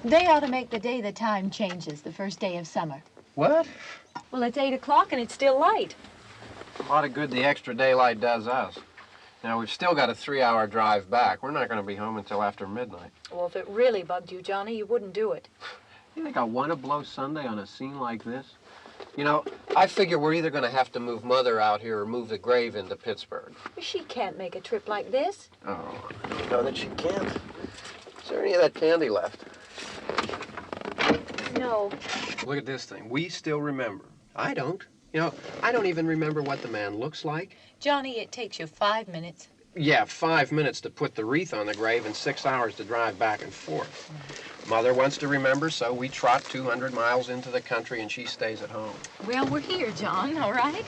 They ought to make the day the time changes, the first day of summer. What? Well, it's 8 o'clock and it's still light. A lot of good the extra daylight does us. Now, we've still got a 3-hour drive back. We're not going to be home until after midnight. Well, if it really bugged you, Johnny, you wouldn't do it. You think I want to blow Sunday on a scene like this? You know, I figure we're either going to have to move Mother out here or move the grave into Pittsburgh. She can't make a trip like this. Oh, I don't know that she can't. Is there any of that candy left? No. Look at this thing. We still remember. I don't. You know, I don't even remember what the man looks like. Johnny, it takes you 5 minutes. Yeah, 5 minutes to put the wreath on the grave and 6 hours to drive back and forth. Mother wants to remember, so we trot 200 miles into the country and she stays at home. Well, we're here, John, all right?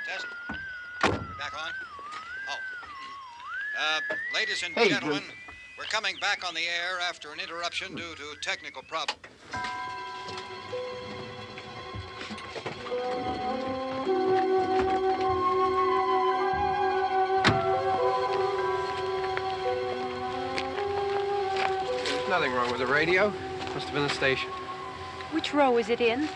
Test. We're back on? Oh. Ladies and gentlemen, we're coming back on the air after an interruption due to technical problems. There's nothing wrong with the radio. Must have been the station. Which row is it in?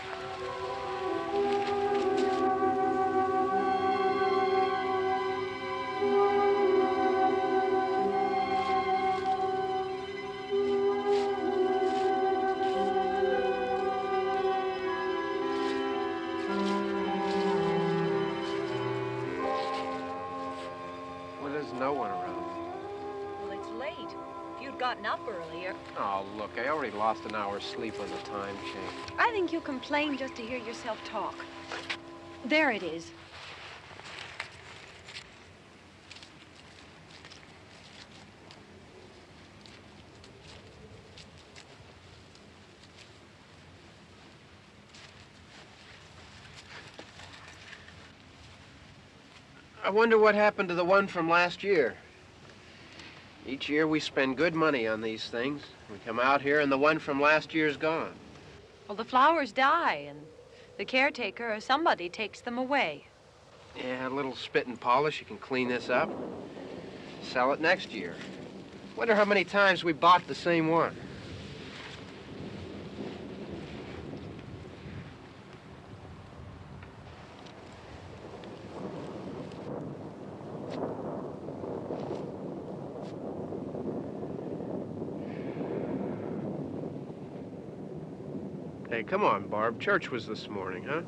Well, there's no one around. Well, it's late. If you'd gotten up earlier. Oh, look, I already lost an hour's sleep on the time change. I think you complain just to hear yourself talk. There it is. I wonder what happened to the one from last year. Each year we spend good money on these things. We come out here and the one from last year's gone. Well, the flowers die, and the caretaker or somebody takes them away. Yeah, a little spit and polish, you can clean this up. Sell it next year. Wonder how many times we bought the same one. Hey, come on, Barb. Church was this morning, huh?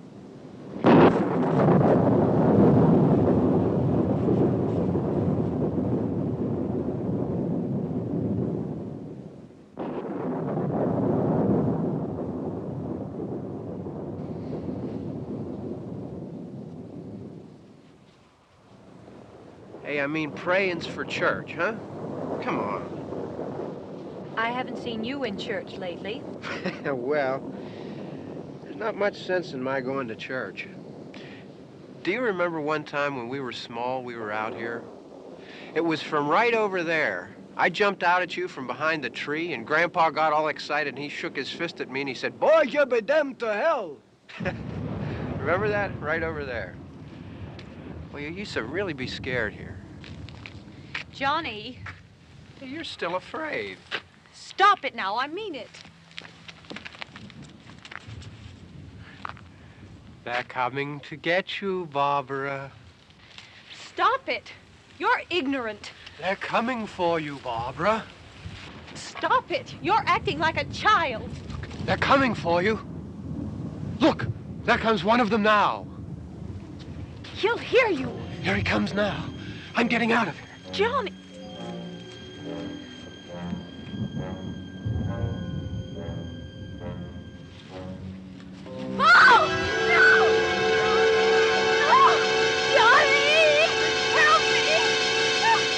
Hey, I mean praying's for church, huh? Come on. I haven't seen you in church lately. Well, there's not much sense in my going to church. Do you remember one time when we were small, we were out here? It was from right over there. I jumped out at you from behind the tree, and Grandpa got all excited, and he shook his fist at me, and he said, "Boy, you be damned to hell." Remember that? Right over there. Well, you used to really be scared here. Johnny, Hey, you're still afraid. stop it now. I mean it. They're coming to get you, Barbara. Stop it. You're ignorant. They're coming for you, Barbara. Stop it. You're acting like a child. They're coming for you. Look, there comes one of them now. He'll hear you. Here he comes now. I'm getting out of here. Johnny. Oh! No! No! Johnny! Help me!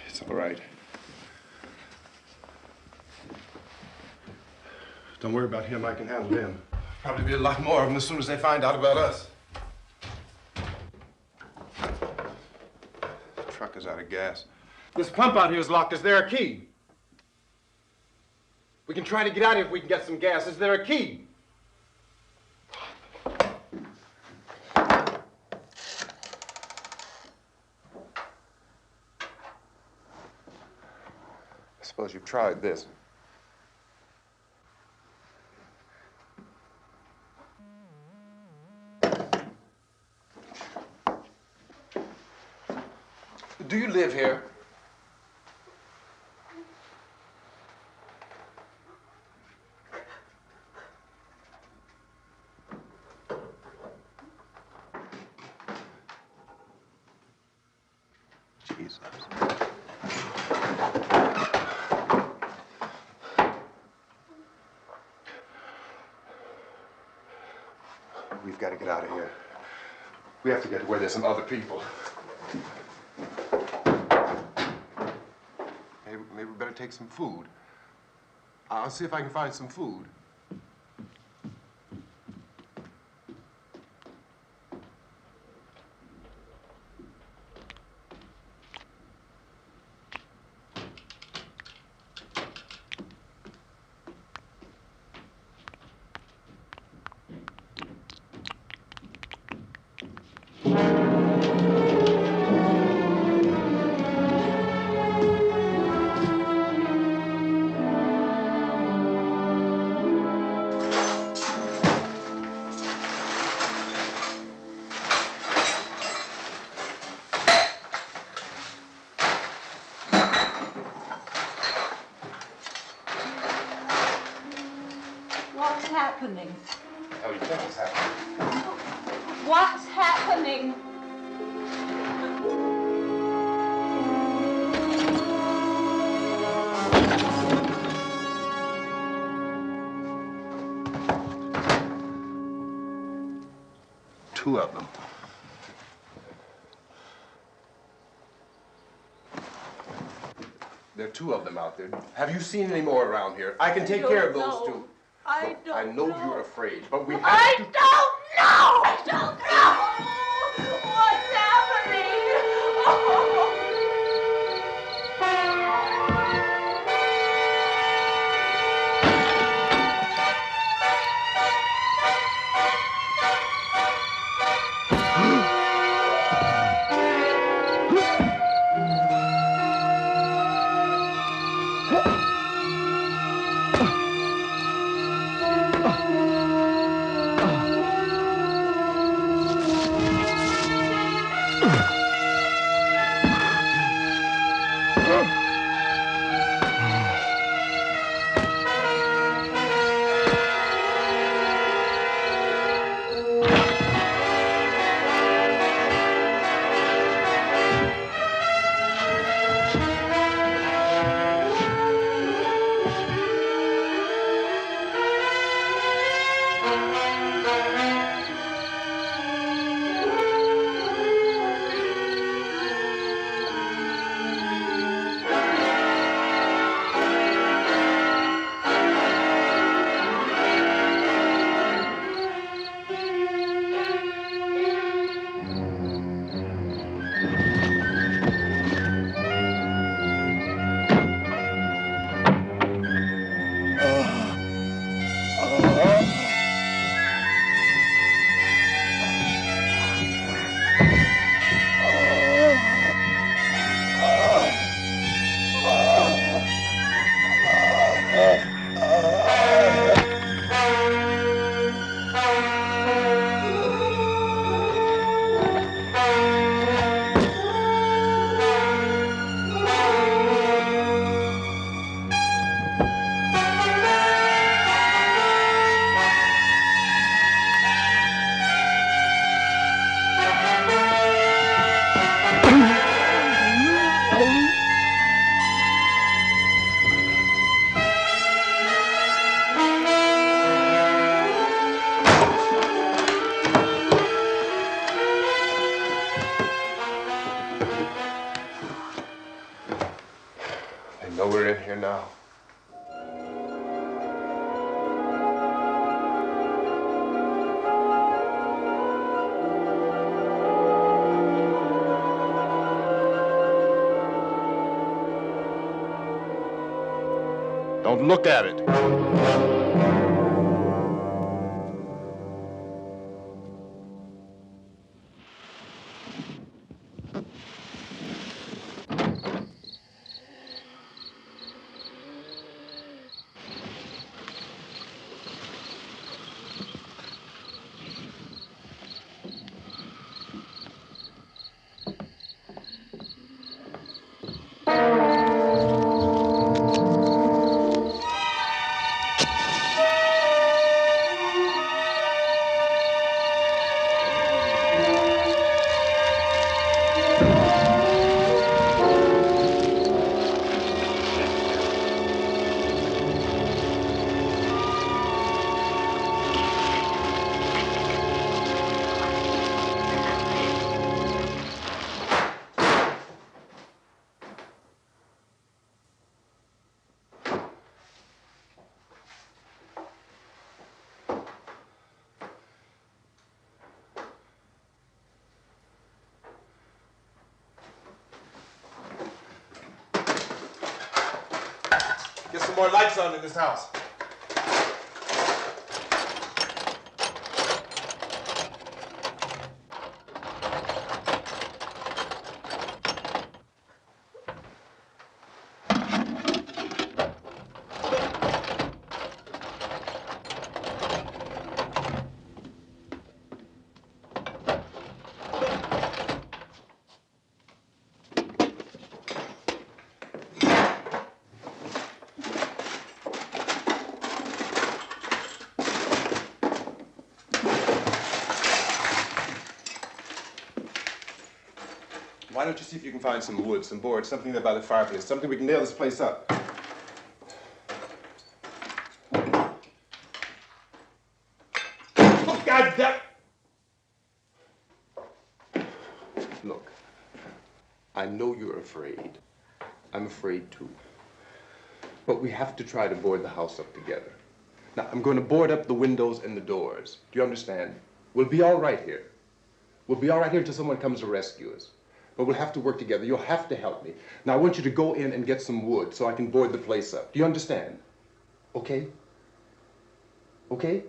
It's all right. Don't worry about him. I can handle him. Probably be a lot more of them as soon as they find out about us. The truck is out of gas. This pump out here is locked. Is there a key? We can try to get out of here if we can get some gas. Is there a key? I suppose you've tried this. Do you live here? Jesus. We've got to get out of here. We have to get to where there's some other people. Maybe we better take some food. I'll see if I can find some food. What's happening? What do you think is happening? What's happening? Two of them. There are two of them out there. Have you seen any more around here? I can take care of those two. I Look, I know you're afraid, but we have I to... don't know! I don't know! What's happening? Oh. Don't look at it. Get some more lights on in this house. Why don't you see if you can find some wood, some board, something there by the fireplace, something we can nail this place up. Oh, God damn! Look, I know you're afraid. I'm afraid too. But we have to try to board the house up together. Now, I'm going to board up the windows and the doors. Do you understand? We'll be all right here. We'll be all right here until someone comes to rescue us. But we'll have to work together. You'll have to help me. Now, I want you to go in and get some wood so I can board the place up. Do you understand? Okay? Okay?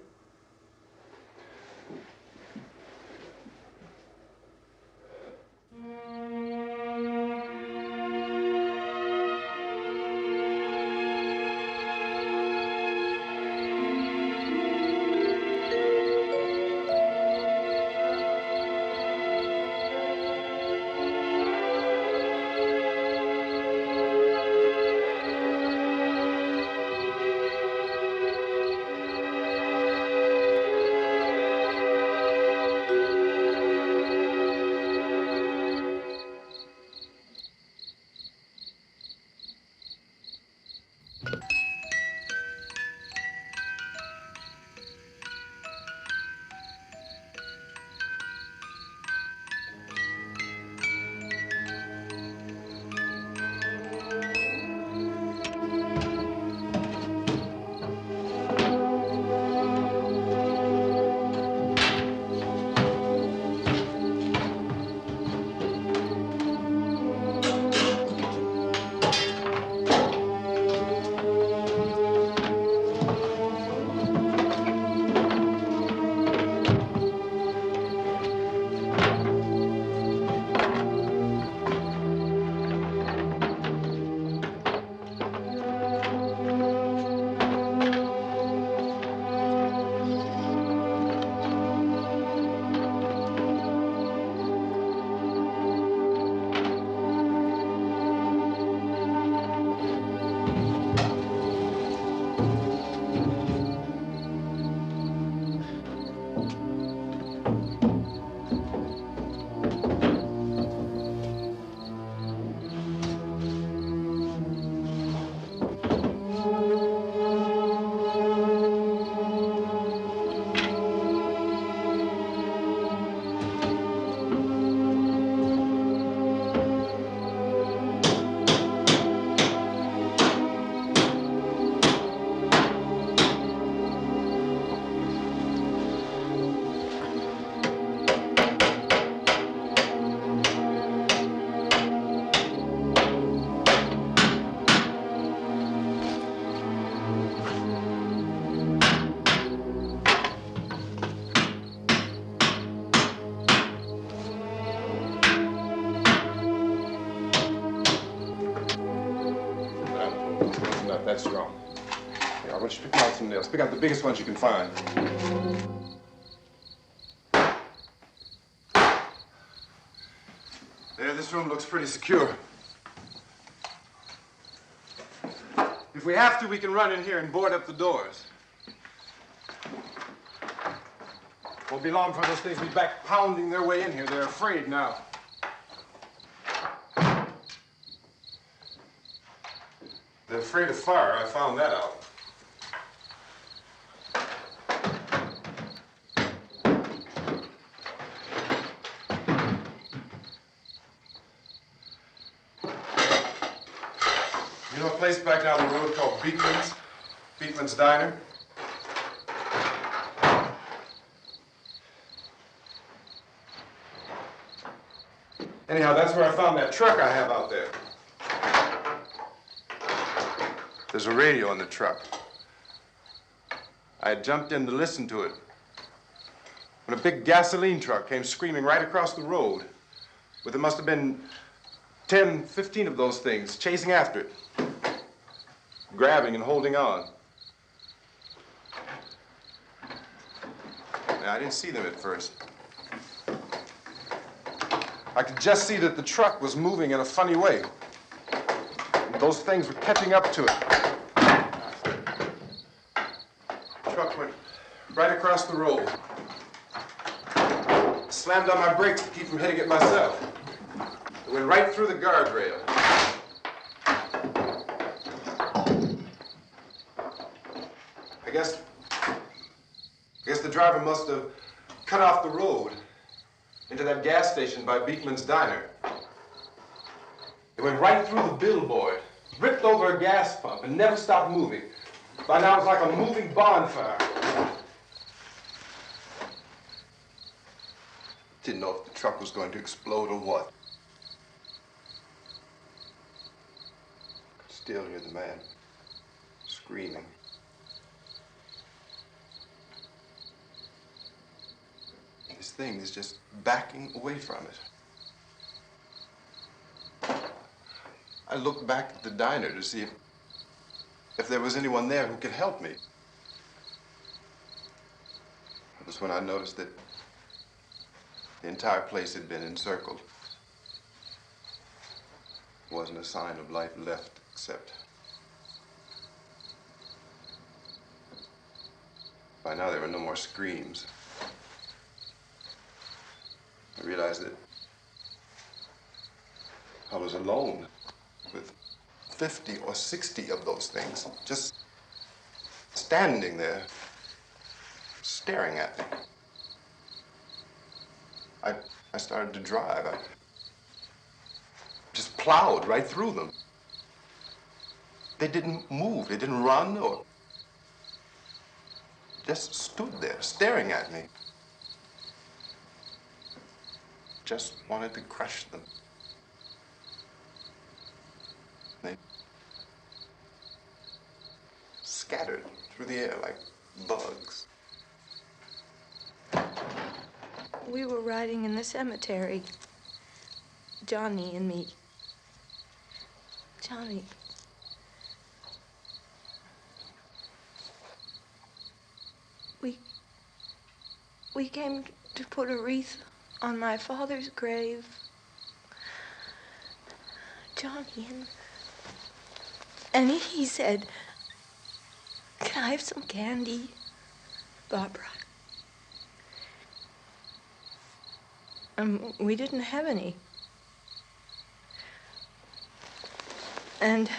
that strong. Here, I want you to pick out some nails. Pick out the biggest ones you can find. There, this room looks pretty secure. If we have to, we can run in here and board up the doors. Won't be long before those things will be back pounding their way in here. They're afraid now. They're afraid of fire. I found that out. You know a place back down the road called Beekman's? Beekman's Diner? Anyhow, that's where I found that truck I have out there. There's a radio in the truck. I had jumped in to listen to it when a big gasoline truck came screaming right across the road with there must have been 10, 15 of those things chasing after it, grabbing and holding on. Now, I didn't see them at first. I could just see that the truck was moving in a funny way. Those things were catching up to it. The truck went right across the road. Slammed on my brakes to keep from hitting it myself. It went right through the guardrail. I guess the driver must have cut off the road into that gas station by Beekman's Diner. It went right through the billboard, ripped over a gas pump, and never stopped moving. By now, it was like a moving bonfire. Didn't know if the truck was going to explode or what. Could still hear the man screaming. This thing is just backing away from it. I looked back at the diner to see if there was anyone there who could help me. It was when I noticed that the entire place had been encircled. There wasn't a sign of life left except by now there were no more screams. I realized that I was alone with 50 or 60 of those things, just standing there, staring at me. I started to drive. I just plowed right through them. They didn't move. They didn't run or just stood there, staring at me. Just wanted to crush them. They scattered through the air like bugs. We were riding in the cemetery, Johnny and me. Johnny. We came to put a wreath on my father's grave. Johnny, and he said, "Can I have some candy, Barbara?" We didn't have any. And,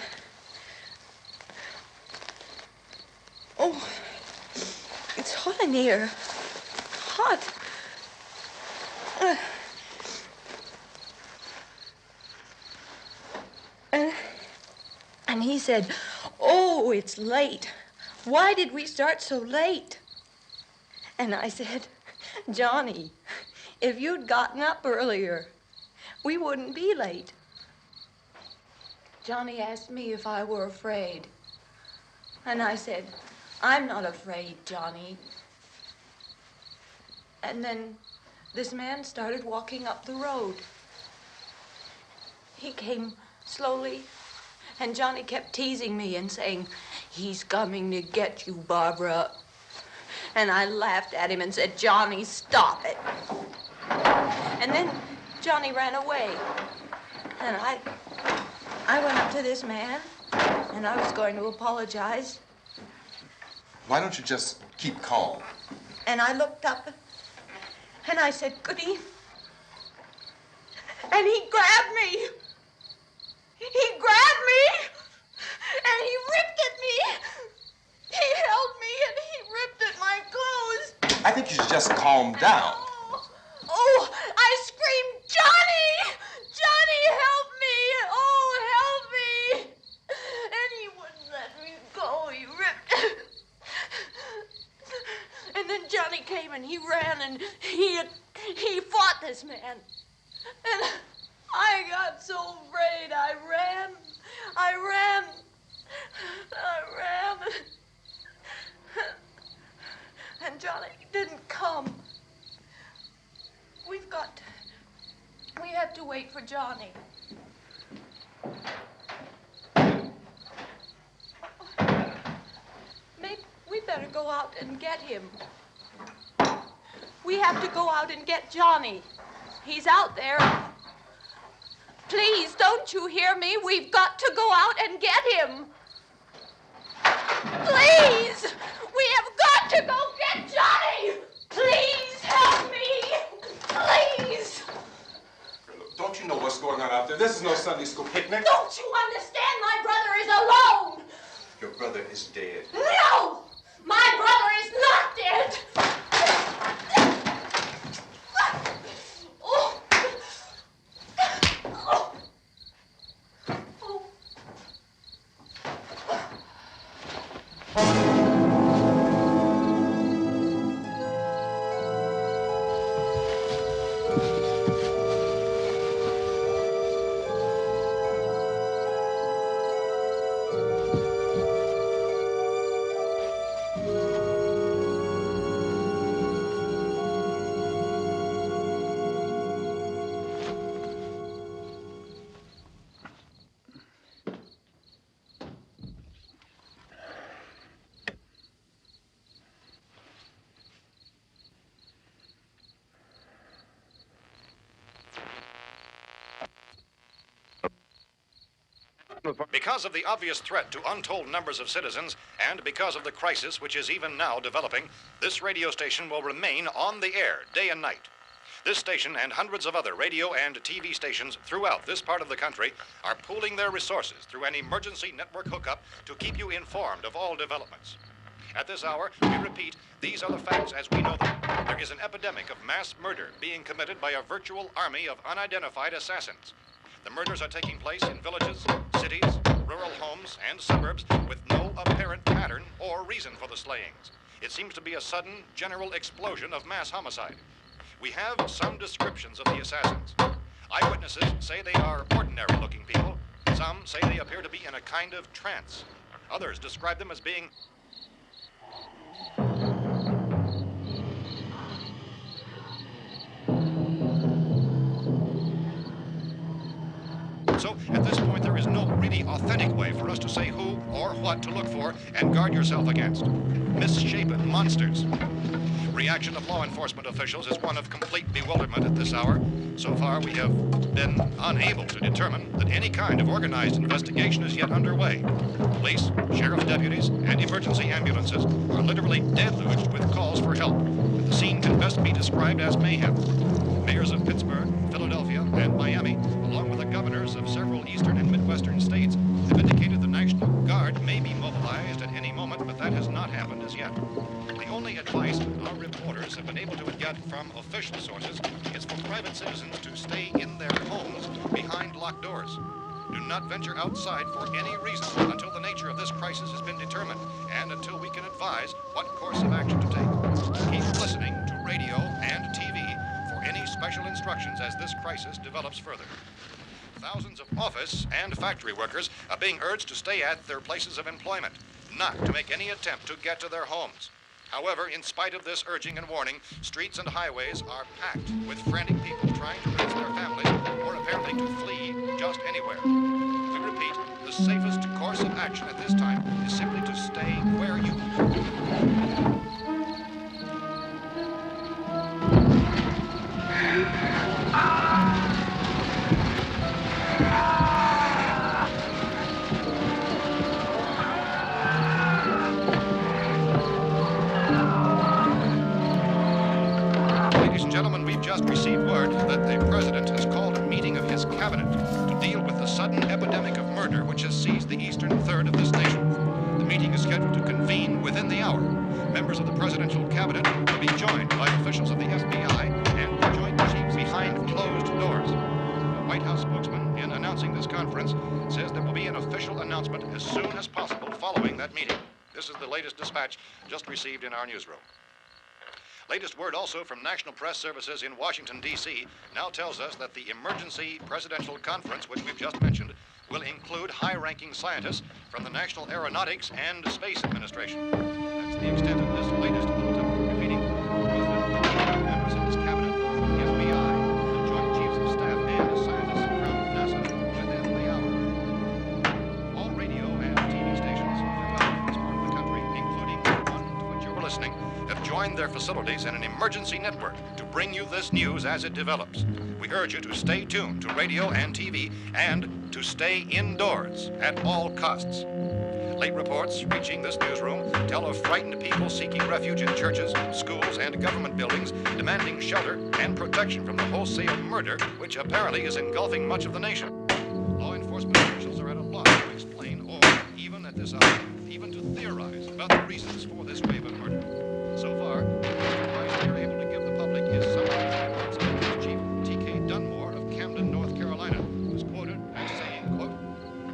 oh, it's hot in here. Hot. And he said, "Oh, it's late. Why did we start so late?" And I said, "Johnny, if you'd gotten up earlier, we wouldn't be late." Johnny asked me if I were afraid. And I said, "I'm not afraid, Johnny." And then this man started walking up the road. He came slowly And Johnny kept teasing me and saying, "He's coming to get you, Barbara." And I laughed at him and said, "Johnny, stop it." And then Johnny ran away. And I went up to this man, and I was going to apologize. Why don't you just keep calm? And I looked up, and I said, "Goody." And he grabbed me. He grabbed me, and he ripped at me. He held me, and he ripped at my clothes. I think you should just calm down. Oh, I screamed, "Johnny! Johnny, help me! Oh, help me!" And he wouldn't let me go. He ripped. And then Johnny came and he ran and he fought this man. And I got so afraid. I ran. And Johnny didn't come. We have to wait for Johnny. Maybe we better go out and get him. We have to go out and get Johnny. He's out there. Please, don't you hear me? We've got to go out and get him. Please! We have got to go get Johnny! Please help me! Please! Look, don't you know what's going on out there? This is no Sunday school picnic. Don't you understand? My brother is alone! Your brother is dead. No! My brother is not dead! Oh. Oh. Oh. Because of the obvious threat to untold numbers of citizens, and because of the crisis which is even now developing, this radio station will remain on the air day and night. This station and hundreds of other radio and TV stations throughout this part of the country are pooling their resources through an emergency network hookup to keep you informed of all developments. At this hour, we repeat, these are the facts as we know them. There is an epidemic of mass murder being committed by a virtual army of unidentified assassins. The murders are taking place in villages, cities, rural homes, and suburbs with no apparent pattern or reason for the slayings. It seems to be a sudden, general explosion of mass homicide. We have some descriptions of the assassins. Eyewitnesses say they are ordinary-looking people. Some say they appear to be in a kind of trance. Others describe them as being So, at this point, there is no really authentic way for us to say who or what to look for and guard yourself against. Misshapen monsters. Reaction of law enforcement officials is one of complete bewilderment at this hour. So far, we have been unable to determine that any kind of organized investigation is yet underway. Police, sheriff's deputies, and emergency ambulances are literally deluged with calls for help. The scene can best be described as mayhem. Mayors of Pittsburgh, Philadelphia, and Miami, along with the governors of several eastern and midwestern states, have indicated the National Guard may be mobilized at any moment, but that has not happened as yet. The only advice our reporters have been able to get from official sources is for private citizens to stay in their homes behind locked doors. Do not venture outside for any reason until the nature of this crisis has been determined and until we can advise what course of action to take. Keep listening to radio and TV for any special instructions as this crisis develops further. Thousands of office and factory workers are being urged to stay at their places of employment, not to make any attempt to get to their homes. However, in spite of this urging and warning, streets and highways are packed with frantic people trying to raise their families or apparently to flee just anywhere. We repeat, the safest course of action at this time is simply to stay where you are. Ladies and gentlemen, we've just received word that the president has called a meeting of his cabinet to deal with the sudden epidemic of murder which has seized the eastern third of this nation. The meeting is scheduled to convene within the hour. Members of the presidential cabinet will be joined by officials of the FBI and the Joint Chiefs behind closed doors. The White House spokesman, in announcing this conference, says there will be an official announcement as soon as possible following that meeting. This is the latest dispatch just received in our newsroom. Latest word also from National Press Services in Washington, D.C. now tells us that the emergency presidential conference, which we've just mentioned, will include high-ranking scientists from the National Aeronautics and Space Administration. That's the extent of this latest bulletin. Repeating, the President, members of his cabinet, the FBI, the Joint Chiefs of Staff, and scientists from NASA within the hour. All radio and TV stations throughout this part of the country, including the one to which you're listening, have joined their facilities in an emergency network to bring you this news as it develops. We urge you to stay tuned to radio and TV and to stay indoors at all costs. Late reports reaching this newsroom tell of frightened people seeking refuge in churches, schools, and government buildings, demanding shelter and protection from the wholesale murder which apparently is engulfing much of the nation. Law enforcement officials are at a loss to explain or, even at this hour, even to theorize about the reasons for this wave of murder. So far, the best advice we are able to give the public is summarized by Police Chief T.K. Dunmore of Camden, North Carolina, who's quoted as saying, quote,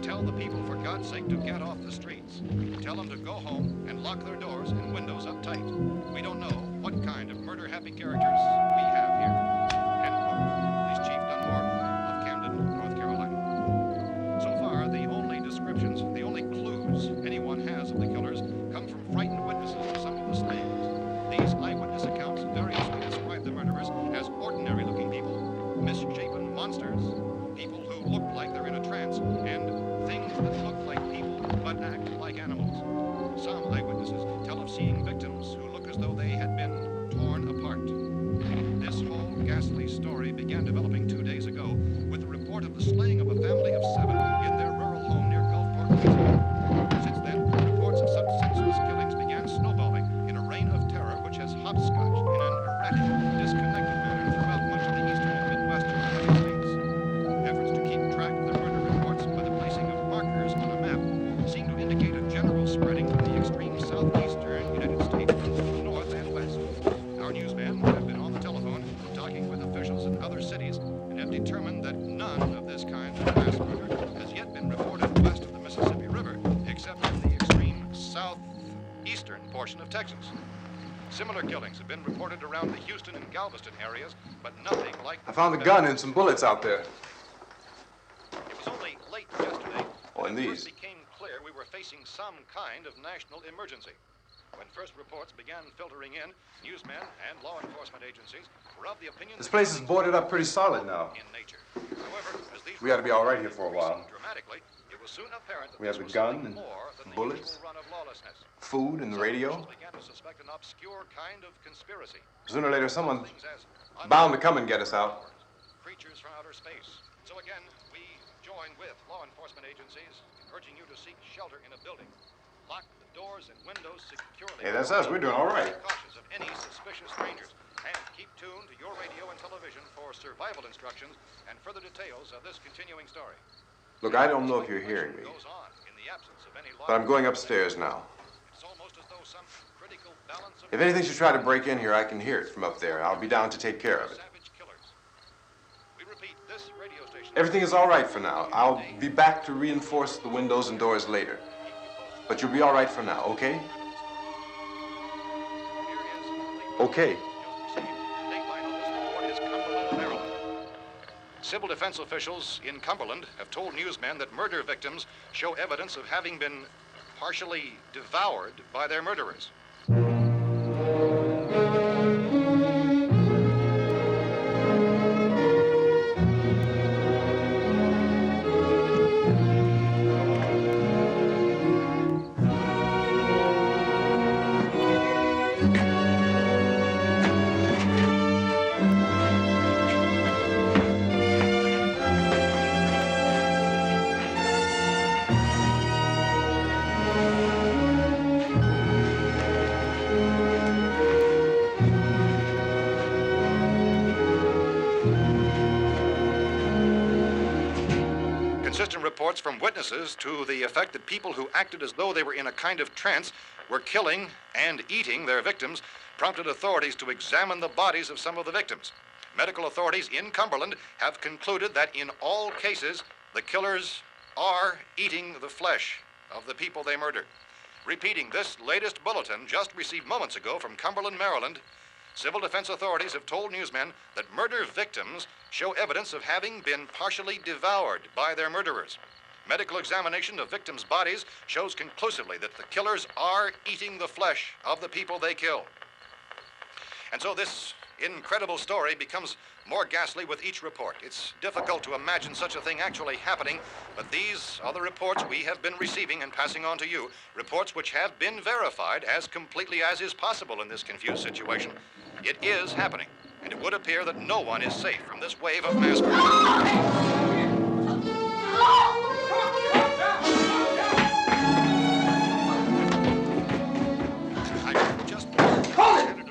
"Tell the people for God's sake to get off the streets. Tell them to go home and lock their doors and windows up tight. We don't know what kind of murder-happy characters we have here." End quote. Police Chief Dunmore of Camden, North Carolina. So far, the only descriptions, the only clues anyone has of the killers come from frightened witnesses of some of the slayings. These eyewitness accounts variously describe the murderers as ordinary-looking people, misshapen monsters, people who look like they're in a trance, and things that look like people but act like animals. Some eyewitnesses tell of seeing victims who look as though they had been torn apart. This whole ghastly story began developing 2 days ago with the report of the slaying of a family of 7 in their rural home near Gulfport, Louisiana. Since then, reports of such senseless killings began snowballing in a reign of terror which has hopscotched in an erratic, disconnected manner throughout much of the eastern and midwestern United States. Efforts to keep track of the murder reports by the placing of markers on a map seem to indicate a general spreading from the extreme southeastern United States to the north and west. Our newsmen have been on the telephone talking with officials in other cities and have determined that none of this kind of mass murder has yet been reported west of the Mississippi River, except in the extreme southeastern portion of Texas. Similar killings have been reported around the Houston and Galveston areas, but nothing like... I found a gun and some bullets out there. It was only late yesterday Oh, and when it these. first became clear we were facing some kind of national emergency. When first reports began filtering in, newsmen and law enforcement agencies were of the opinion This that place is killings boarded were up pretty solid now. in nature. However, as these We ought to be all right here reports for a while. increased dramatically, it was soon apparent that We have this the was gun something and more than the bullets, usual run of lawlessness. food and the Some radio. officials began to suspect an obscure kind of conspiracy. Sooner or later, someone's Things as bound to come and get us out. creatures from outer space. So again, we join with law enforcement agencies in urging you to seek shelter in a building. Lock the doors and windows securely. Hey, that's us. We're doing all right. Be cautious of any suspicious strangers. And keep tuned to your radio and television for survival instructions and further details of this continuing story. Look, I don't know if you're hearing me, Goes on in the absence of any law. but I'm going upstairs now. It's almost as though some critical balance of If anything should try to break in here, I can hear it from up there. I'll be down to take care of it. savage killers. We repeat, this radio station. Everything is all right for now. I'll be back to reinforce the windows and doors later. But you'll be all right for now, okay? Okay. Civil defense officials in Cumberland have told newsmen that murder victims show evidence of having been partially devoured by their murderers. consistent reports from witnesses to the effect that people who acted as though they were in a kind of trance were killing and eating their victims prompted authorities to examine the bodies of some of the victims. Medical authorities in Cumberland have concluded that in all cases, the killers are eating the flesh of the people they murdered. Repeating this latest bulletin just received moments ago from Cumberland, Maryland, civil defense authorities have told newsmen that murder victims show evidence of having been partially devoured by their murderers. Medical examination of victims' bodies shows conclusively that the killers are eating the flesh of the people they kill. And so this incredible story becomes more ghastly with each report. It's difficult to imagine such a thing actually happening, but these are the reports we have been receiving and passing on to you, reports which have been verified as completely as is possible in this confused situation. It is happening, and it would appear that no one is safe from this wave of mass murder.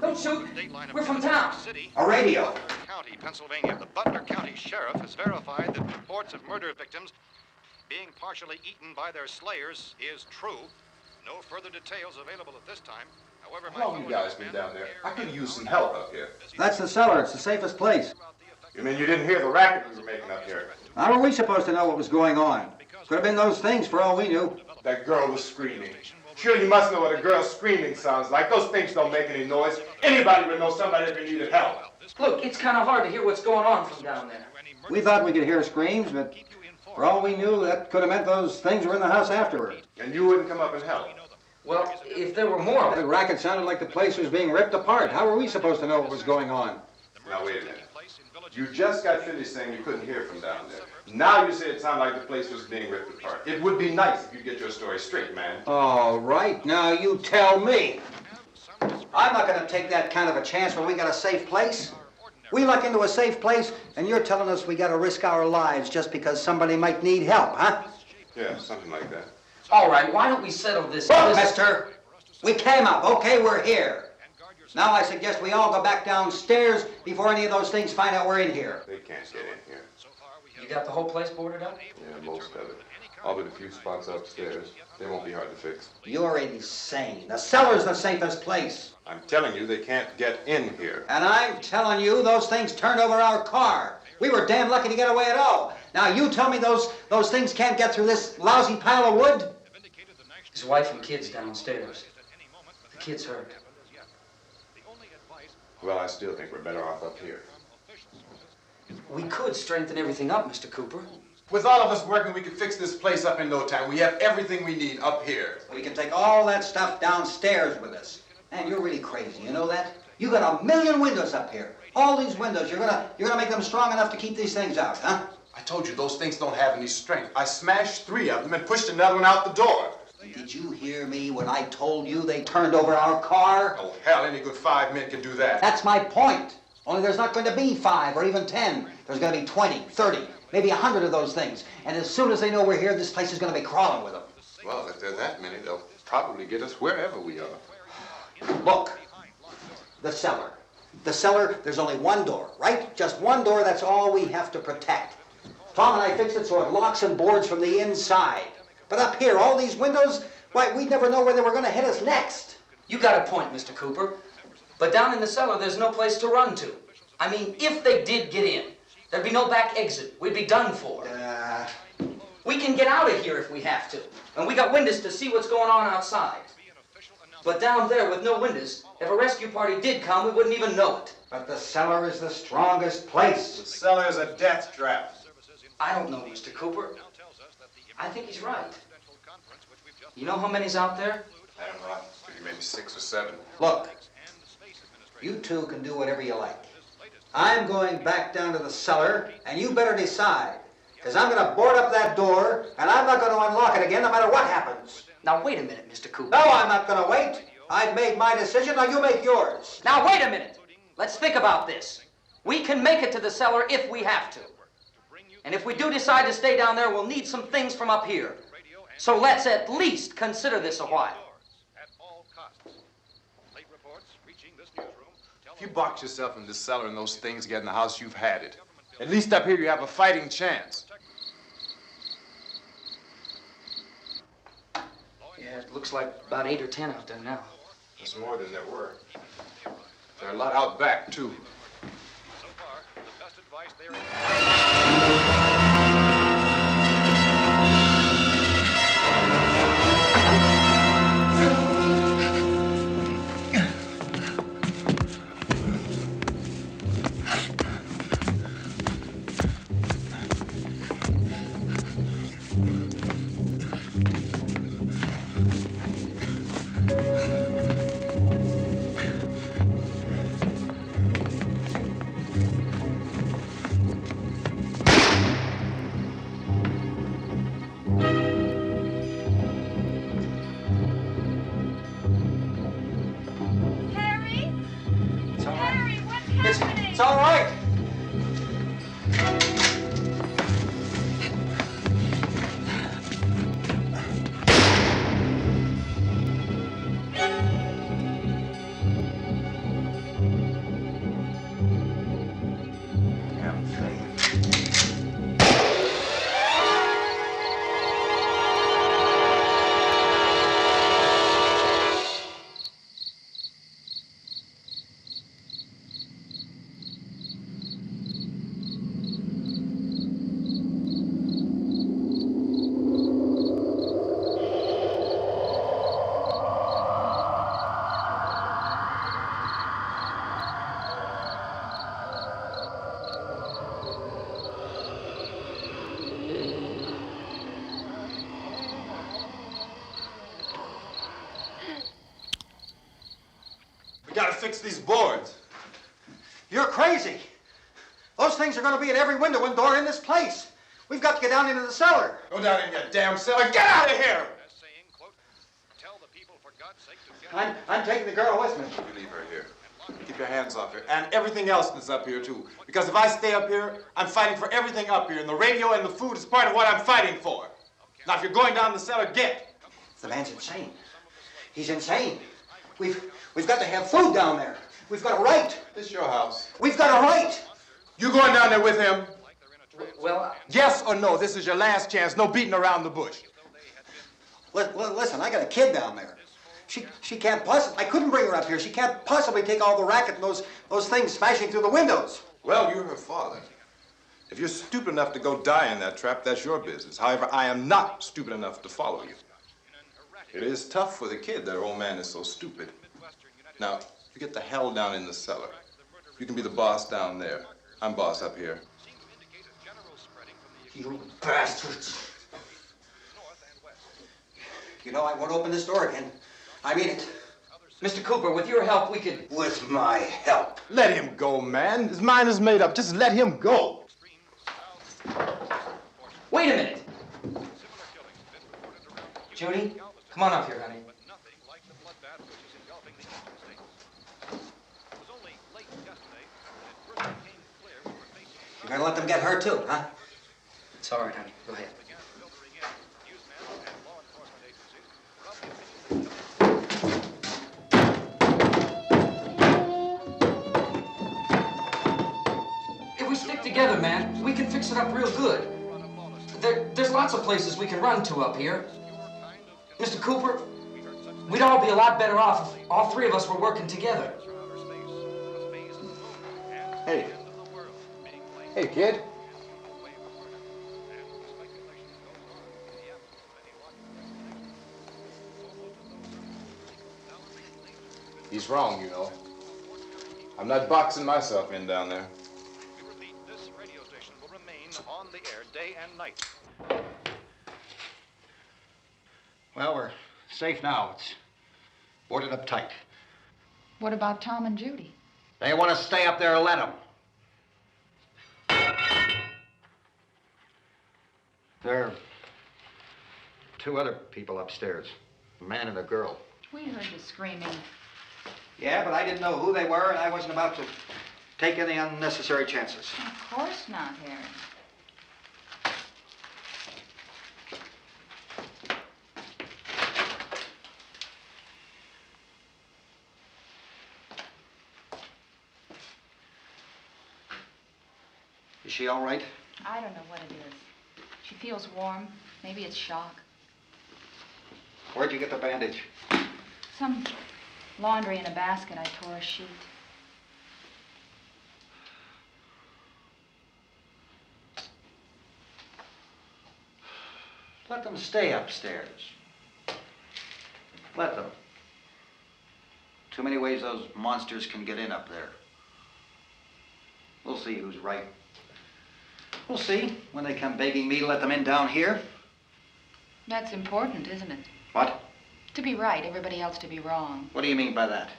Don't shoot! We're from town. A radio. County, Pennsylvania. The Butler County Sheriff has verified that reports of murder victims being partially eaten by their slayers is true. No further details available at this time. However, How long you guys been down there? I could use some help up here. That's the cellar. It's the safest place. You mean you didn't hear the racket we were making up here? How were we supposed to know what was going on? Could have been those things for all we knew. That girl was screaming. Sure, you must know what a girl screaming sounds like. Those things don't make any noise. Anybody would know somebody ever needed help. Look, it's kind of hard to hear what's going on from down there. We thought we could hear screams, but for all we knew, that could have meant those things were in the house afterward. And you wouldn't come up and help? Well, if there were more of The them. racket sounded like the place was being ripped apart. How were we supposed to know what was going on? Now, wait a minute. You just got finished saying you couldn't hear from down there. Now you say it sounded like the place was being ripped apart. It would be nice if you get your story straight, man. All right, now you tell me. I'm not going to take that kind of a chance when we got a safe place. We luck into a safe place, and you're telling us we got to risk our lives just because somebody might need help, huh? Yeah, something like that. All right, why don't we settle this? Look, mister, we came up, okay, we're here. Now I suggest we all go back downstairs before any of those things find out we're in here. They can't get in here. You got the whole place boarded up? Yeah, most of it. All but a few spots upstairs. They won't be hard to fix. You're insane. The cellar's the safest place. I'm telling you, they can't get in here. And I'm telling you, those things turned over our car. We were damn lucky to get away at all. Now you tell me those things can't get through this lousy pile of wood? His wife and kids downstairs. The kid's hurt. Well, I still think we're better off up here. We could strengthen everything up, Mr. Cooper. With all of us working, we could fix this place up in no time. We have everything we need up here. We can take all that stuff downstairs with us. Man, you're really crazy, you know that? You got 1 million windows up here. All these windows, you're gonna make them strong enough to keep these things out, huh? I told you, those things don't have any strength. I smashed 3 of them and pushed another one out the door. Did you hear me when I told you they turned over our car? Oh, hell, any good 5 men can do that. That's my point. Only there's not going to be 5 or even 10. There's going to be 20, 30, maybe 100 of those things. And as soon as they know we're here, this place is going to be crawling with them. Well, if there are that many, they'll probably get us wherever we are. Look, the cellar. The cellar, there's only one door, right? Just one door, that's all we have to protect. Tom and I fixed it so it locks and boards from the inside. But up here, all these windows, why, we'd never know where they were going to hit us next. You got a point, Mr. Cooper. But down in the cellar, there's no place to run to. I mean, if they did get in, there'd be no back exit. We'd be done for. We can get out of here if we have to. And we got windows to see what's going on outside. But down there with no windows, if a rescue party did come, we wouldn't even know it. But the cellar is the strongest place. The cellar is a death trap. I don't know, Mr. Cooper. I think he's right. You know how many's out there? I don't know. Maybe 6 or 7. Look, you two can do whatever you like. I'm going back down to the cellar, and you better decide. Because I'm going to board up that door, and I'm not going to unlock it again no matter what happens. Now, wait a minute, Mr. Cooper. No, I'm not going to wait. I've made my decision, now you make yours. Now, wait a minute. Let's think about this. We can make it to the cellar if we have to. And if we do decide to stay down there, we'll need some things from up here. So let's at least consider this a while. If you box yourself in this cellar and those things get in the house, you've had it. At least up here you have a fighting chance. Looks like about 8 or 10 out there now. There's more than there were. There are a lot out back, too. So far, the best advice there Harry? It's all right. Harry, what's happening? It's all right. Damn thing. We gotta fix these boards. You're crazy. Those things are going to be in every window and door in this place. We've got to get down into the cellar. Go down in your damn cellar. Get out of here! as saying, quote, tell the people for God's sake to get I'm taking the girl with me. You leave her here. Keep your hands off her. And everything else that's up here, too. Because if I stay up here, I'm fighting for everything up here. And the radio and the food is part of what I'm fighting for. Now, if you're going down the cellar, get. The man's insane. He's insane. We've got to have food down there. We've got a right. This is your house. We've got a right. You going down there with him? Well, Yes or no? This is your last chance. No beating around the bush. Listen, I got a kid down there. She can't possibly. I couldn't bring her up here. She can't possibly take all the racket and those things smashing through the windows. Well, you're her father. If you're stupid enough to go die in that trap, that's your business. However, I am not stupid enough to follow you. It is tough for the kid that her old man is so stupid. Now, you get the hell down in the cellar. You can be the boss down there. I'm boss up here. You bastards. You know, I won't open this door again. I mean it. Mr. Cooper, with your help, we could... With my help. Let him go, man. His mind is made up. Just let him go. Wait a minute. Judy, come on up here, honey. You're gonna let them get hurt too, huh? It's all right, honey. Go ahead. If we stick together, man, we can fix it up real good. There's lots of places we can run to up here. Mr. Cooper, we'd all be a lot better off if all three of us were working together. Hey. Hey, kid. He's wrong, you know. I'm not boxing myself in down there. We repeat, this radio station will remain on the air day and night. Well, we're safe now. It's boarded up tight. What about Tom and Judy? They want to stay up there, let them. There are two other people upstairs, a man and a girl. We heard you screaming. Yeah, but I didn't know who they were, and I wasn't about to take any unnecessary chances. Of course not, Harry. Is she all right? I don't know what it is. She feels warm. Maybe it's shock. Where'd you get the bandage? Some laundry in a basket. I tore a sheet. Let them stay upstairs. Let them. Too many ways those monsters can get in up there. We'll see who's right. We'll see when they come begging me to let them in down here. That's important, isn't it? What? To be right, everybody else to be wrong. What do you mean by that?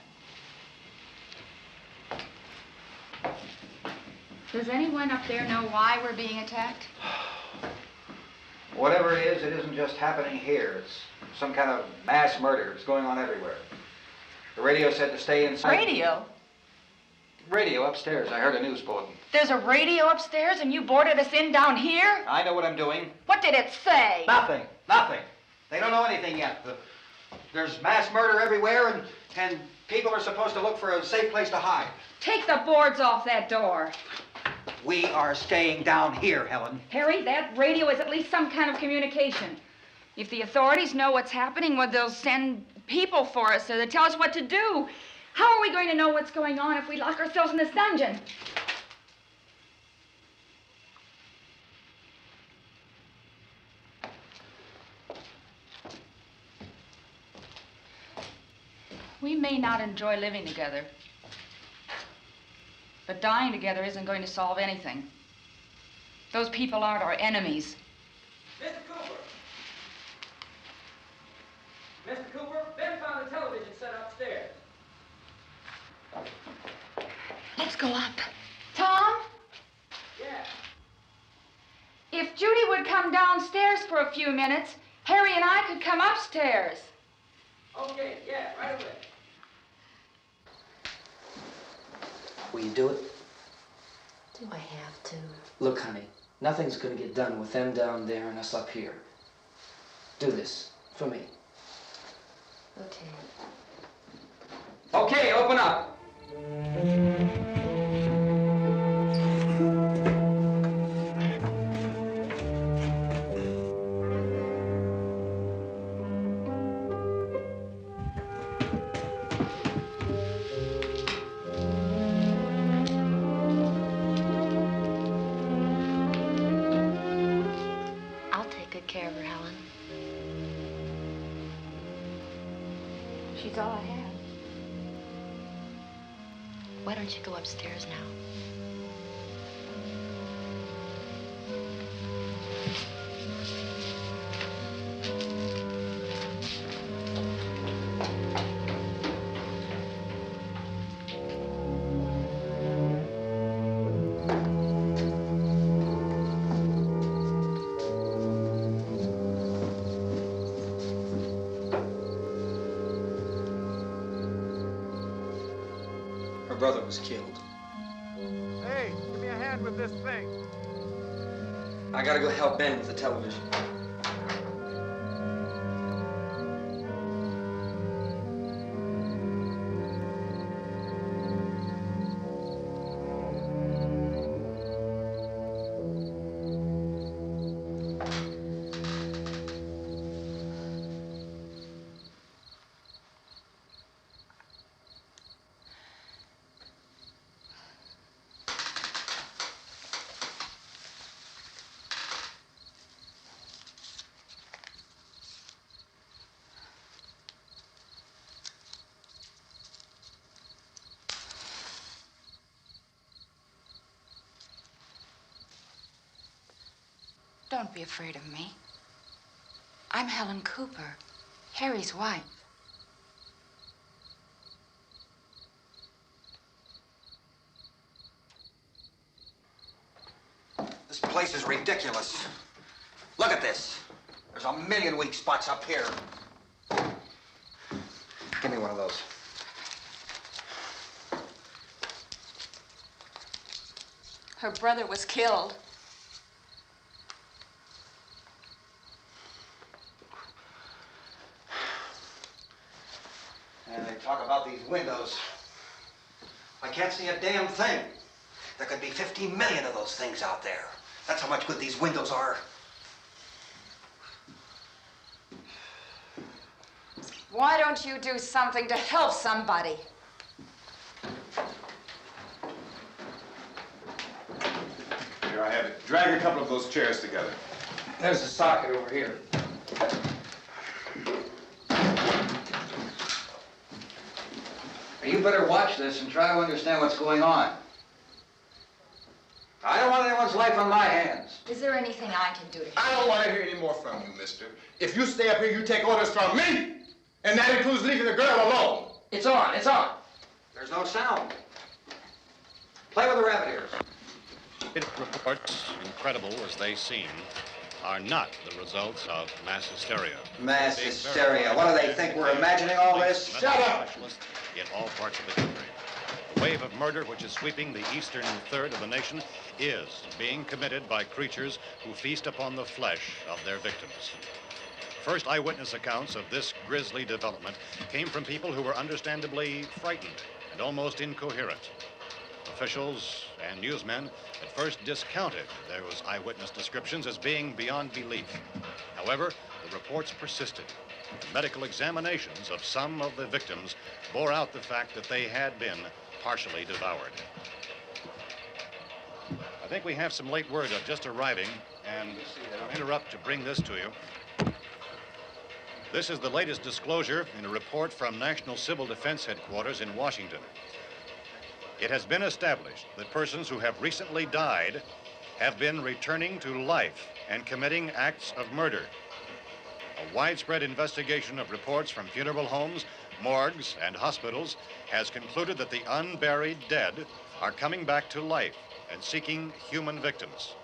Does anyone up there know why we're being attacked? Whatever it isn't just happening here. It's some kind of mass murder. It's going on everywhere. The radio said to stay inside. Radio? Radio upstairs. I heard a news bulletin. There's a radio upstairs and you boarded us in down here? I know what I'm doing. What did it say? Nothing. Nothing. They don't know anything yet. There's mass murder everywhere and people are supposed to look for a safe place to hide. Take the boards off that door. We are staying down here, Helen. Harry, that radio is at least some kind of communication. If the authorities know what's happening, well, they'll send people for us so they tell us what to do. How are we going to know what's going on if we lock ourselves in this dungeon? We may not enjoy living together, but dying together isn't going to solve anything. Those people aren't our enemies. Mr. Cooper! Mr. Cooper, Ben found a television set upstairs. Let's go up. Tom? Yeah. If Judy would come downstairs for a few minutes, Harry and I could come upstairs. Okay, yeah, right away. Will you do it? Do I have to? Look, honey, nothing's gonna get done with them down there and us up here. Do this for me. Okay. Okay, open up. I'll take good care of her, Helen. She's all I have. Why don't you go upstairs now? Her brother was killed. Hey, give me a hand with this thing. I gotta go help Ben with the television. Don't be afraid of me. I'm Helen Cooper, Harry's wife. This place is ridiculous. Look at this. There's a million weak spots up here. Give me one of those. Her brother was killed. And they talk about these windows. I can't see a damn thing. There could be 15 million of those things out there. That's how much good these windows are. Why don't you do something to help somebody? Here I have it. Drag a couple of those chairs together. There's a socket over here. You better watch this and try to understand what's going on. I don't want anyone's life on my hands. Is there anything I can do to help? I don't want to hear any more from you, mister. If you stay up here, you take orders from me. And that includes leaving the girl alone. It's on, it's on. There's no sound. Play with the rabbit ears. Reports, incredible as they seem, are not the results of mass hysteria. Mass hysteria. What do they think? We're imagining all this? Shut up! In all parts of the country. The wave of murder which is sweeping the eastern third of the nation is being committed by creatures who feast upon the flesh of their victims. First eyewitness accounts of this grisly development came from people who were understandably frightened and almost incoherent. Officials and newsmen at first discounted those eyewitness descriptions as being beyond belief. However, the reports persisted. Medical examinations of some of the victims bore out the fact that they had been partially devoured. I think we have some late word just arriving, and I'll interrupt to bring this to you. This is the latest disclosure in a report from National Civil Defense Headquarters in Washington. It has been established that persons who have recently died have been returning to life and committing acts of murder. A widespread investigation of reports from funeral homes, morgues, and hospitals has concluded that the unburied dead are coming back to life and seeking human victims.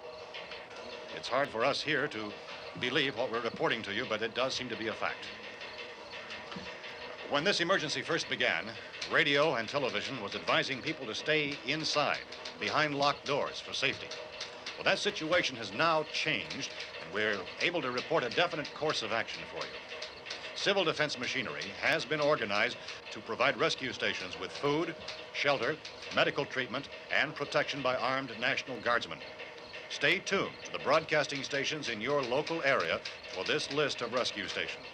It's hard for us here to believe what we're reporting to you, but it does seem to be a fact. When this emergency first began, radio and television was advising people to stay inside, behind locked doors for safety. Well, that situation has now changed, and we're able to report a definite course of action for you. Civil defense machinery has been organized to provide rescue stations with food, shelter, medical treatment, and protection by armed National Guardsmen. Stay tuned to the broadcasting stations in your local area for this list of rescue stations.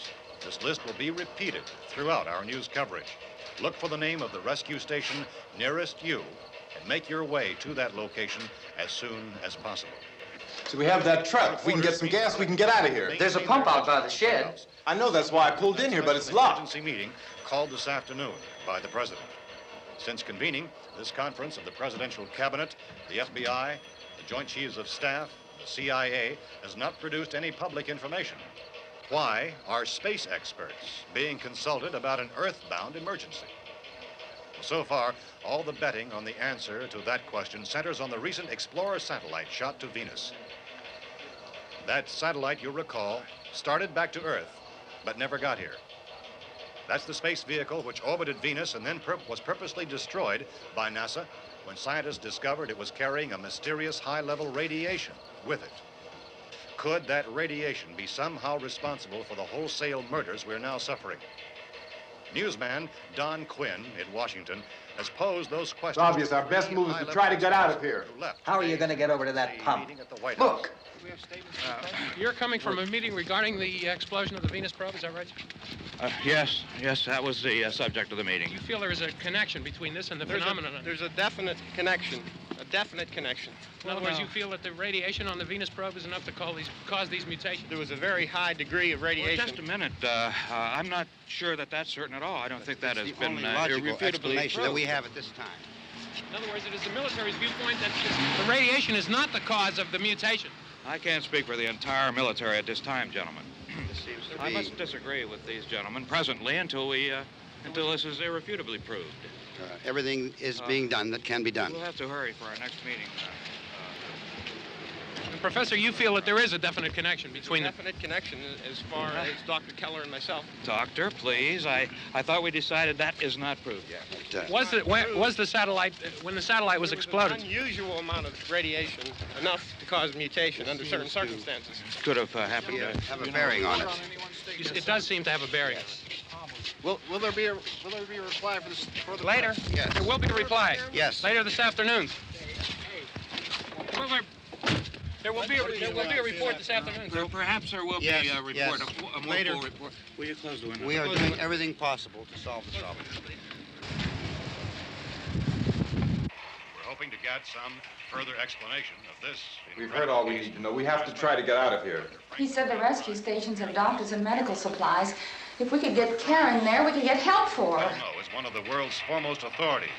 This list will be repeated throughout our news coverage. Look for the name of the rescue station nearest you and make your way to that location as soon as possible. So we have that truck. We can get some gas, we can get out of here. There's a pump out by the shed. I know, that's why I pulled in here, but it's locked. Emergency meeting called this afternoon by the President. Since convening this conference of the Presidential Cabinet, the FBI, the Joint Chiefs of Staff, the CIA has not produced any public information. Why are space experts being consulted about an Earth-bound emergency? So far, all the betting on the answer to that question centers on the recent Explorer satellite shot to Venus. That satellite, you'll recall, started back to Earth, but never got here. That's the space vehicle which orbited Venus and then was purposely destroyed by NASA when scientists discovered it was carrying a mysterious high-level radiation with it. Could that radiation be somehow responsible for the wholesale murders we're now suffering? Newsman Don Quinn in Washington has posed those questions. It's obvious our best move is to try to get out of here. How are you going to get over to that pump? Look! You're coming from a meeting regarding the explosion of the Venus probe, is that right? Yes, that was the subject of the meeting. You feel there is a connection between this and the phenomenon? There's a definite connection. In other words, you feel that the radiation on the Venus probe is enough to cause these mutations? There was a very high degree of radiation. Well, just a minute. I'm not sure that that's certain at all. I don't think that has been logical explanation that we proved. have at this time. In other words, it is the military's viewpoint that the radiation is not the cause of the mutation. I can't speak for the entire military at this time, gentlemen. This seems to I be... must disagree with these gentlemen presently until this is irrefutably proved. everything is being done that can be done. We'll have to hurry for our next meeting. And Professor, you feel that there is a definite connection between them? Definite connection as far as Dr. Keller and myself. Doctor, please. I thought we decided that is not proved yet. Was the satellite, when the satellite was exploded? An unusual amount of radiation, enough to cause mutation under certain circumstances. Could have happened to have a bearing on it. It does seem to have a bearing. Will there be a reply for this further? Later? Yes. There will be a reply. Yes. Later this afternoon. There will be a report this afternoon, sir. Perhaps there will Yes, be a report, yes. a more Later. full report. Will you close the window? We are doing everything possible to solve the problem. We're hoping to get some further explanation of this. We've heard all we need to know. We have to try to get out of here. He said the rescue stations have doctors and medical supplies. If we could get Karen there, we could get help for her. Belno is one of the world's foremost authorities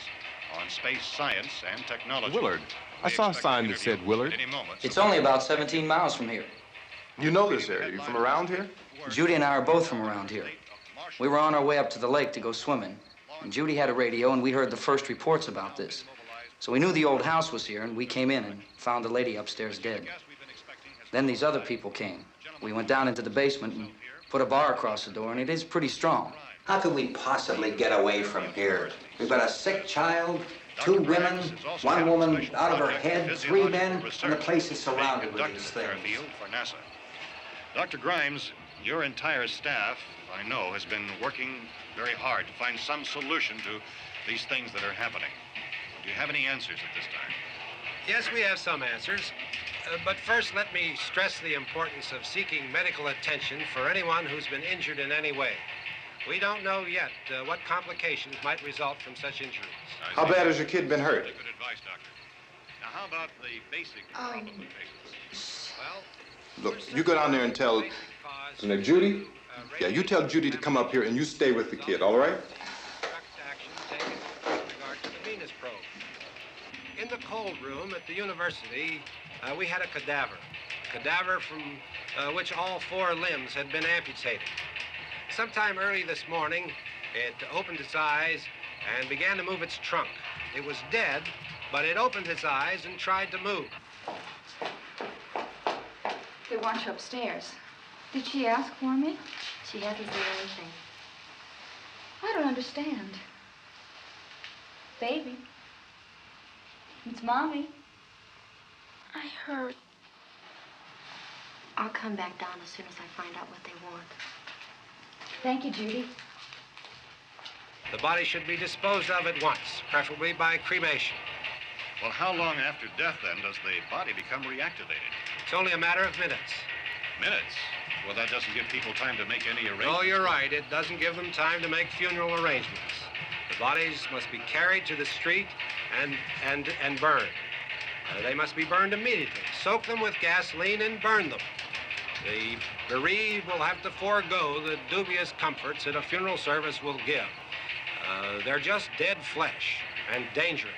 on space science and technology. Willard. I saw a sign that said Willard. Any moment. It's only about 17 miles from here. You know this area. You from around here? Judy and I are both from around here. We were on our way up to the lake to go swimming, and Judy had a radio, and we heard the first reports about this. So we knew the old house was here, and we came in and found the lady upstairs dead. Then these other people came. We went down into the basement and put a bar across the door, and it is pretty strong. How could we possibly get away from here? We've got a sick child, 2 women, 1 woman out of her head, 3 men, and the place is surrounded with these things. For NASA. Dr. Grimes, your entire staff, I know, has been working very hard to find some solution to these things that are happening. Do you have any answers at this time? Yes, we have some answers. But first, let me stress the importance of seeking medical attention for anyone who's been injured in any way. We don't know yet what complications might result from such injuries. How bad has your kid been hurt? Good advice, Doctor. Now, how about the basic problem of patients? Well, Look, you go down there and tell... Now, Judy? Yeah, you tell Judy to come up here and you stay with the kid, all right? Action taken with regard to the Venus probe. In the cold room at the university, we had a cadaver from which all 4 limbs had been amputated. Sometime early this morning, it opened its eyes and began to move its trunk. It was dead, but it opened its eyes and tried to move. They want you upstairs. Did she ask for me? She hasn't said anything. I don't understand. Baby. It's Mommy. I heard. I'll come back down as soon as I find out what they want. Thank you, Judy. The body should be disposed of at once, preferably by cremation. well, how long after death, then, does the body become reactivated? It's only a matter of minutes. Minutes? Well, that doesn't give people time to make any arrangements. Oh, you're right. It doesn't give them time to make funeral arrangements. The bodies must be carried to the street and burned. They must be burned immediately. Soak them with gasoline and burn them. The bereaved will have to forego the dubious comforts that a funeral service will give. They're just dead flesh and dangerous.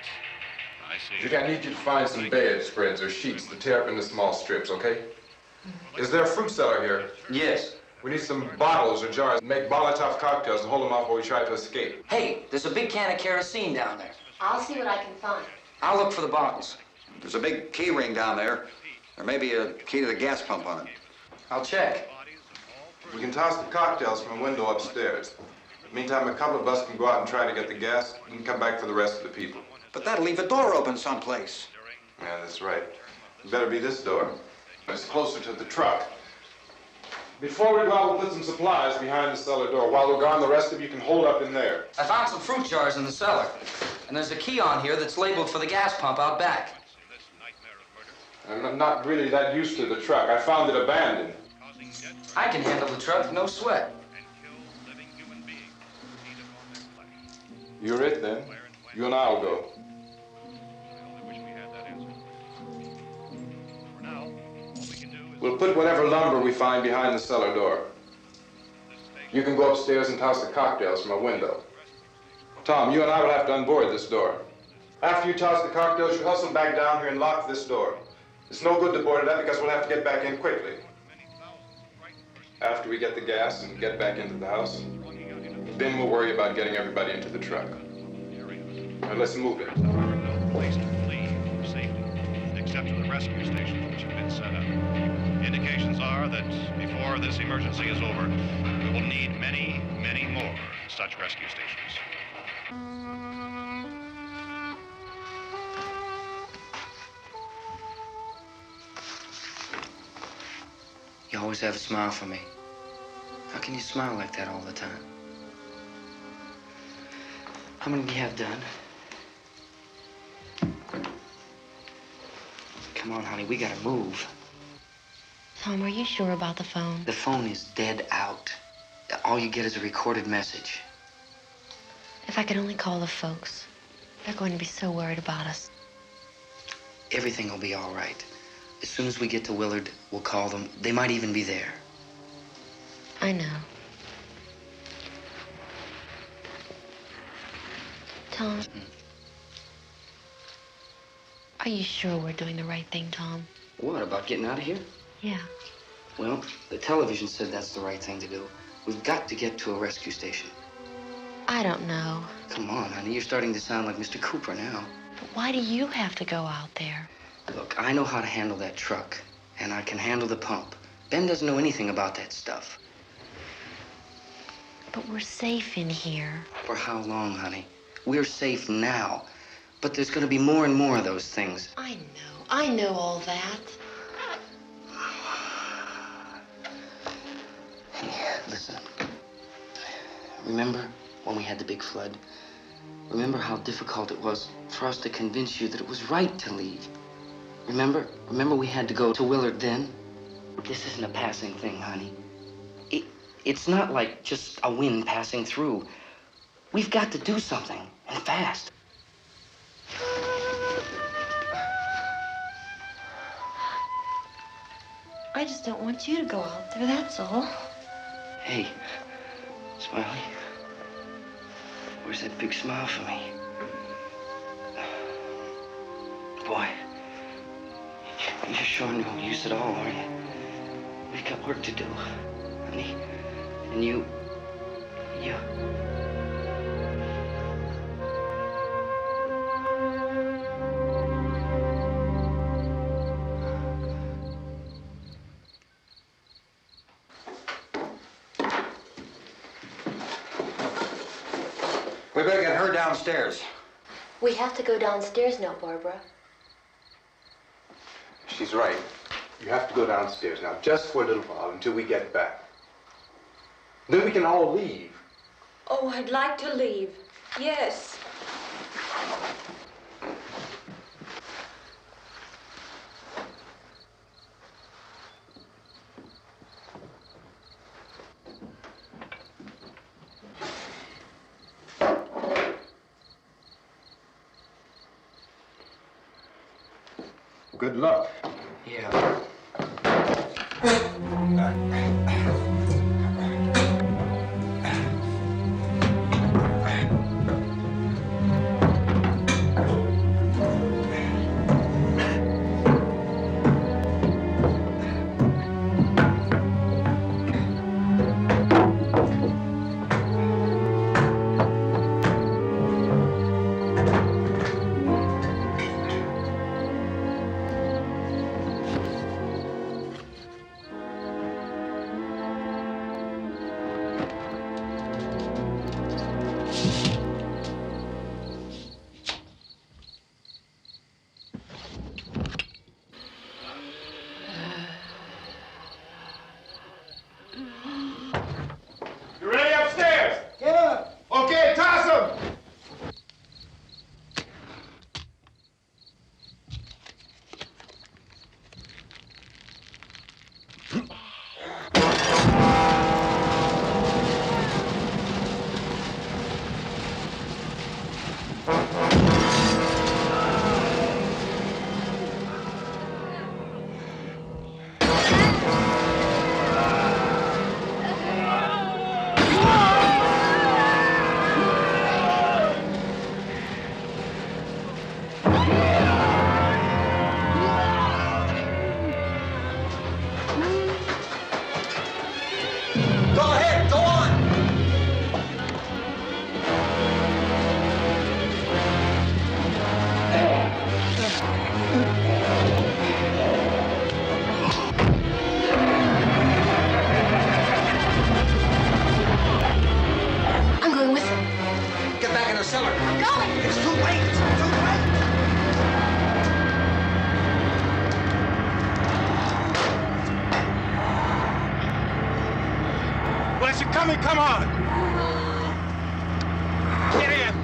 I see. Judy, I need you to find some bedspreads or sheets to tear up into small strips, okay? Is there a fruit cellar here? Yes. We need some bottles or jars. Make Molotov cocktails and hold them off while we try to escape. Hey, there's a big can of kerosene down there. I'll see what I can find. I'll look for the bottles. There's a big key ring down there. There may be a key to the gas pump on it. I'll check. We can toss the cocktails from a window upstairs. Meantime, a couple of us can go out and try to get the gas and come back for the rest of the people. But that'll leave a door open someplace. Yeah, that's right. It better be this door. It's closer to the truck. Before we go out, we'll put some supplies behind the cellar door. While we're gone, the rest of you can hold up in there. I found some fruit jars in the cellar. And there's a key on here that's labeled for the gas pump out back. I'm not really that used to the truck. I found it abandoned. I can handle the truck, no sweat. You're it, then. You and I'll go. We'll put whatever lumber we find behind the cellar door. You can go upstairs and toss the cocktails from a window. Tom, you and I will have to unboard this door. After you toss the cocktails, you hustle back down here and lock this door. It's no good to board it up because we'll have to get back in quickly. After we get the gas and get back into the house, then we'll worry about getting everybody into the truck. Now let's move it. No place to flee for safety, except to the rescue stations which have been set up. Indications are that before this emergency is over, we will need many, many more such rescue stations. You always have a smile for me. How can you smile like that all the time? How many do you have done? Come on, honey, we gotta move. Tom, are you sure about the phone? The phone is dead out. All you get is a recorded message. If I could only call the folks. They're going to be so worried about us. Everything will be all right. As soon as we get to Willard, we'll call them. They might even be there. I know. Tom? Are you sure we're doing the right thing, Tom? What, about getting out of here? Yeah. Well, the television said that's the right thing to do. We've got to get to a rescue station. I don't know. Come on, honey, you're starting to sound like Mr. Cooper now. But why do you have to go out there? Look, I know how to handle that truck, and I can handle the pump. Ben doesn't know anything about that stuff. But we're safe in here. For how long, honey? We're safe now. But there's going to be more and more of those things. I know all that. Hey, listen. Remember when we had the big flood? Remember how difficult it was for us to convince you that it was right to leave? Remember? Remember we had to go to Willard then? This isn't a passing thing, honey. It's not like just a wind passing through. We've got to do something, and fast. I just don't want you to go out there, that's all. Hey, Smiley. Where's that big smile for me? Boy, you're sure no use at all, are you? We've got work to do, honey. And you... We better get her downstairs. We have to go downstairs now, Barbara. She's right. You have to go downstairs now, just for a little while, until we get back. Then we can all leave. Oh, I'd like to leave. Yes. Good luck. Yeah. You ready upstairs? Yeah. Okay, toss him. Go ahead, go on. I'm going with him. Get back in the cellar. I'm going. It's too late. It's too late. Where's it coming? Come on. Get in.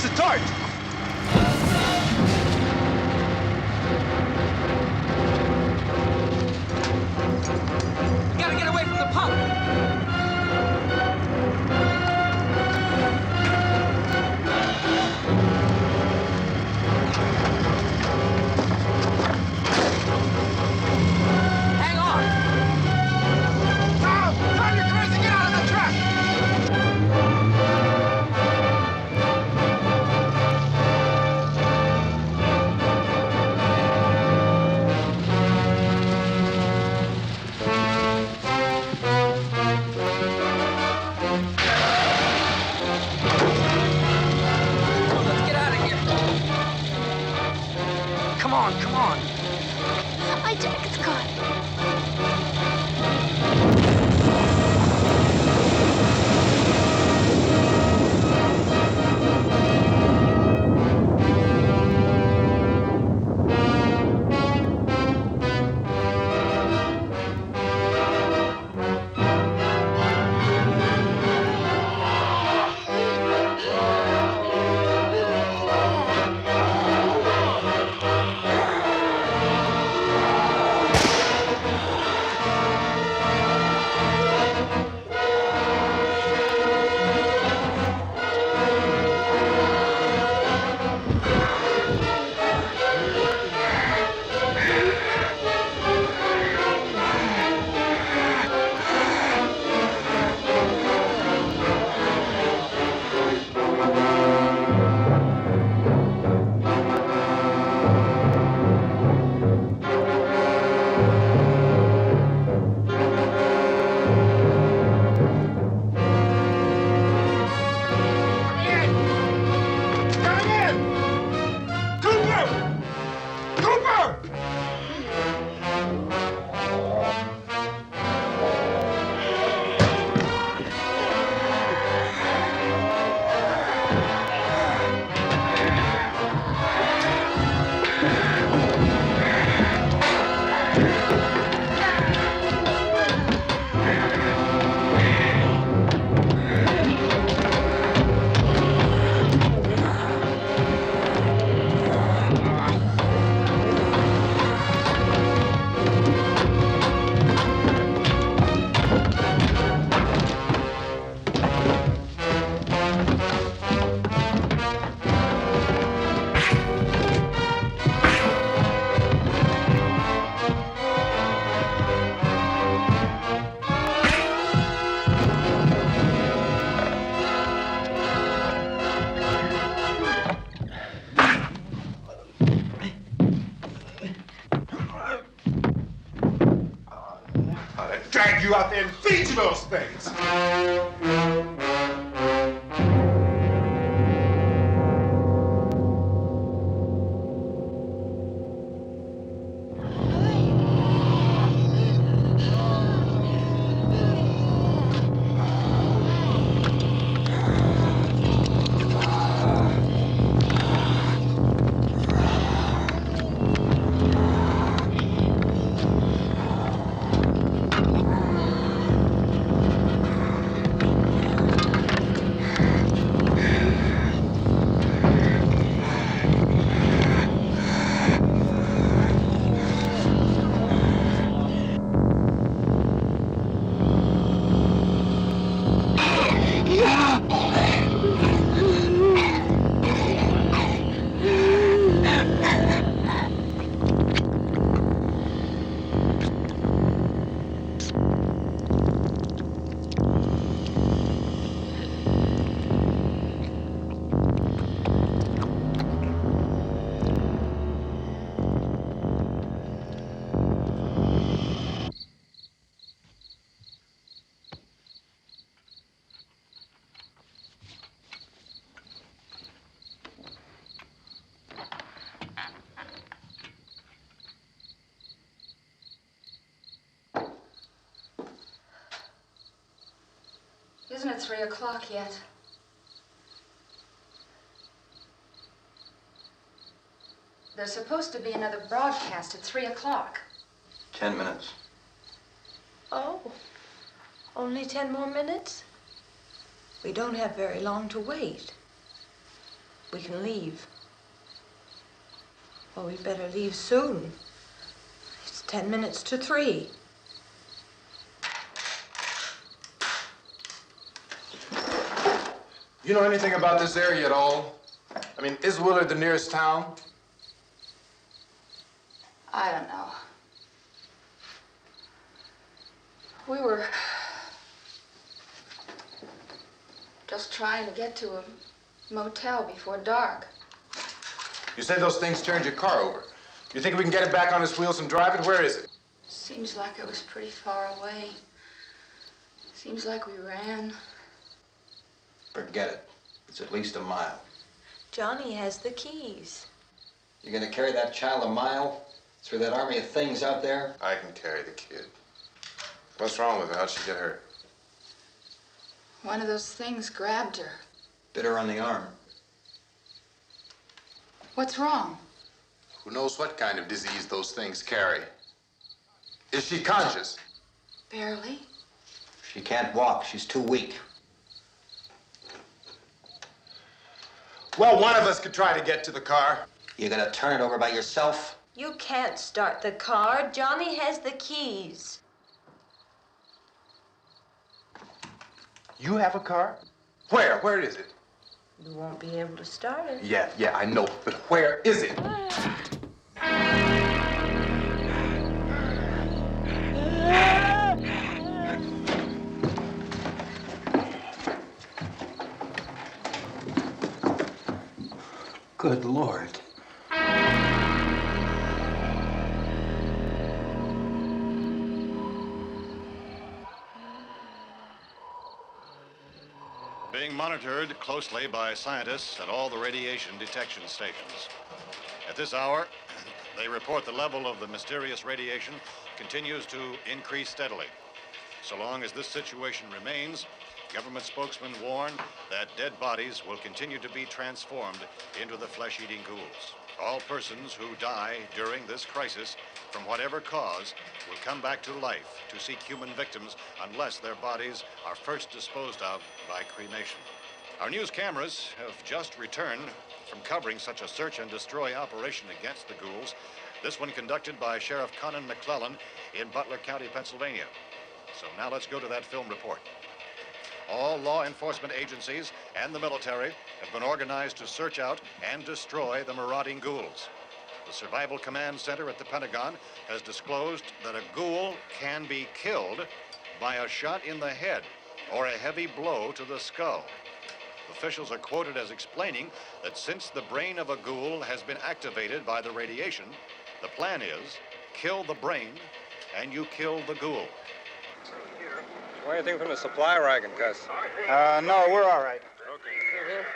Fix the torch! We gotta get away from the pump. Hang on. Tom! Tom, you're crazy! Get out of the truck! Let's get out of here. Come on, come on. My jacket's caught. Drag you out there and feed you those things! Isn't it 3 o'clock yet? There's supposed to be another broadcast at 3 o'clock. 10 minutes. Oh, only 10 more minutes? We don't have very long to wait. we can leave. Well, we'd better leave soon. It's 10 minutes to 3. You know anything about this area at all? I mean, is Willard the nearest town? I don't know. We were just trying to get to a motel before dark. You said those things turned your car over. You think we can get it back on its wheels and drive it? Where is it? Seems like it was pretty far away. Seems like we ran. Forget it. It's at least a mile. Johnny has the keys. You're gonna carry that child a mile through that army of things out there? I can carry the kid. What's wrong with her? How'd she get hurt? One of those things grabbed her. Bit her on the arm. What's wrong? Who knows what kind of disease those things carry? Is she conscious? Barely. She can't walk. She's too weak. Well, one of us could try to get to the car. You gonna turn it over by yourself? You can't start the car. Johnny has the keys. You have a car? Where? Where is it? You won't be able to start it. Yeah, I know. But where is it? Good Lord. Being monitored closely by scientists at all the radiation detection stations. At this hour, they report the level of the mysterious radiation continues to increase steadily. So long as this situation remains, government spokesmen warn that dead bodies will continue to be transformed into the flesh-eating ghouls. All persons who die during this crisis, from whatever cause, will come back to life to seek human victims unless their bodies are first disposed of by cremation. Our news cameras have just returned from covering such a search and destroy operation against the ghouls, this one conducted by Sheriff Conan McClellan in Butler County, Pennsylvania. So now let's go to that film report. All law enforcement agencies and the military have been organized to search out and destroy the marauding ghouls. The Survival Command Center at the Pentagon has disclosed that a ghoul can be killed by a shot in the head or a heavy blow to the skull. Officials are quoted as explaining that since the brain of a ghoul has been activated by the radiation, the plan is kill the brain and you kill the ghoul. Want anything from the supply wagon, Gus? No, we're all right. Okay.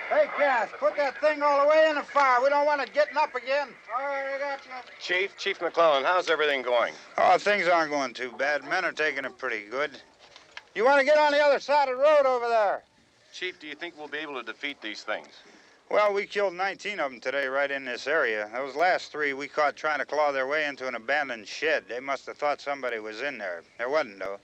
Hey, Cass, put that thing all the way in the fire. We don't want it getting up again. All right, I got you. Chief McClellan, how's everything going? Oh, things aren't going too bad. Men are taking it pretty good. You want to get on the other side of the road over there? Chief, do you think we'll be able to defeat these things? Well, we killed 19 of them today right in this area. Those last 3 we caught trying to claw their way into an abandoned shed. They must have thought somebody was in there. There wasn't, though.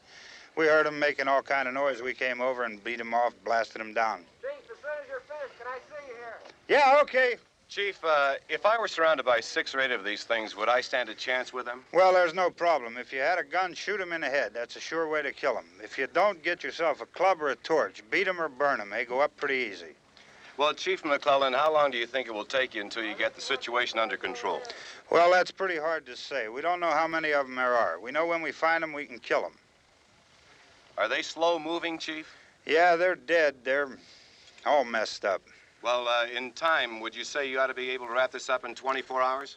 We heard them making all kind of noise. We came over and beat them off, blasted them down. Chief, as soon as you're finished, can I see you here? Yeah, okay. Chief, if I were surrounded by 6 or 8 of these things, would I stand a chance with them? Well, there's no problem. If you had a gun, shoot them in the head. That's a sure way to kill them. If you don't, get yourself a club or a torch. Beat them or burn them. They go up pretty easy. Well, Chief McClellan, how long do you think it will take you until you get the situation under control? Well, that's pretty hard to say. We don't know how many of them there are. We know when we find them, we can kill them. Are they slow-moving, Chief? Yeah, they're dead. They're all messed up. Well, in time, would you say you ought to be able to wrap this up in 24 hours?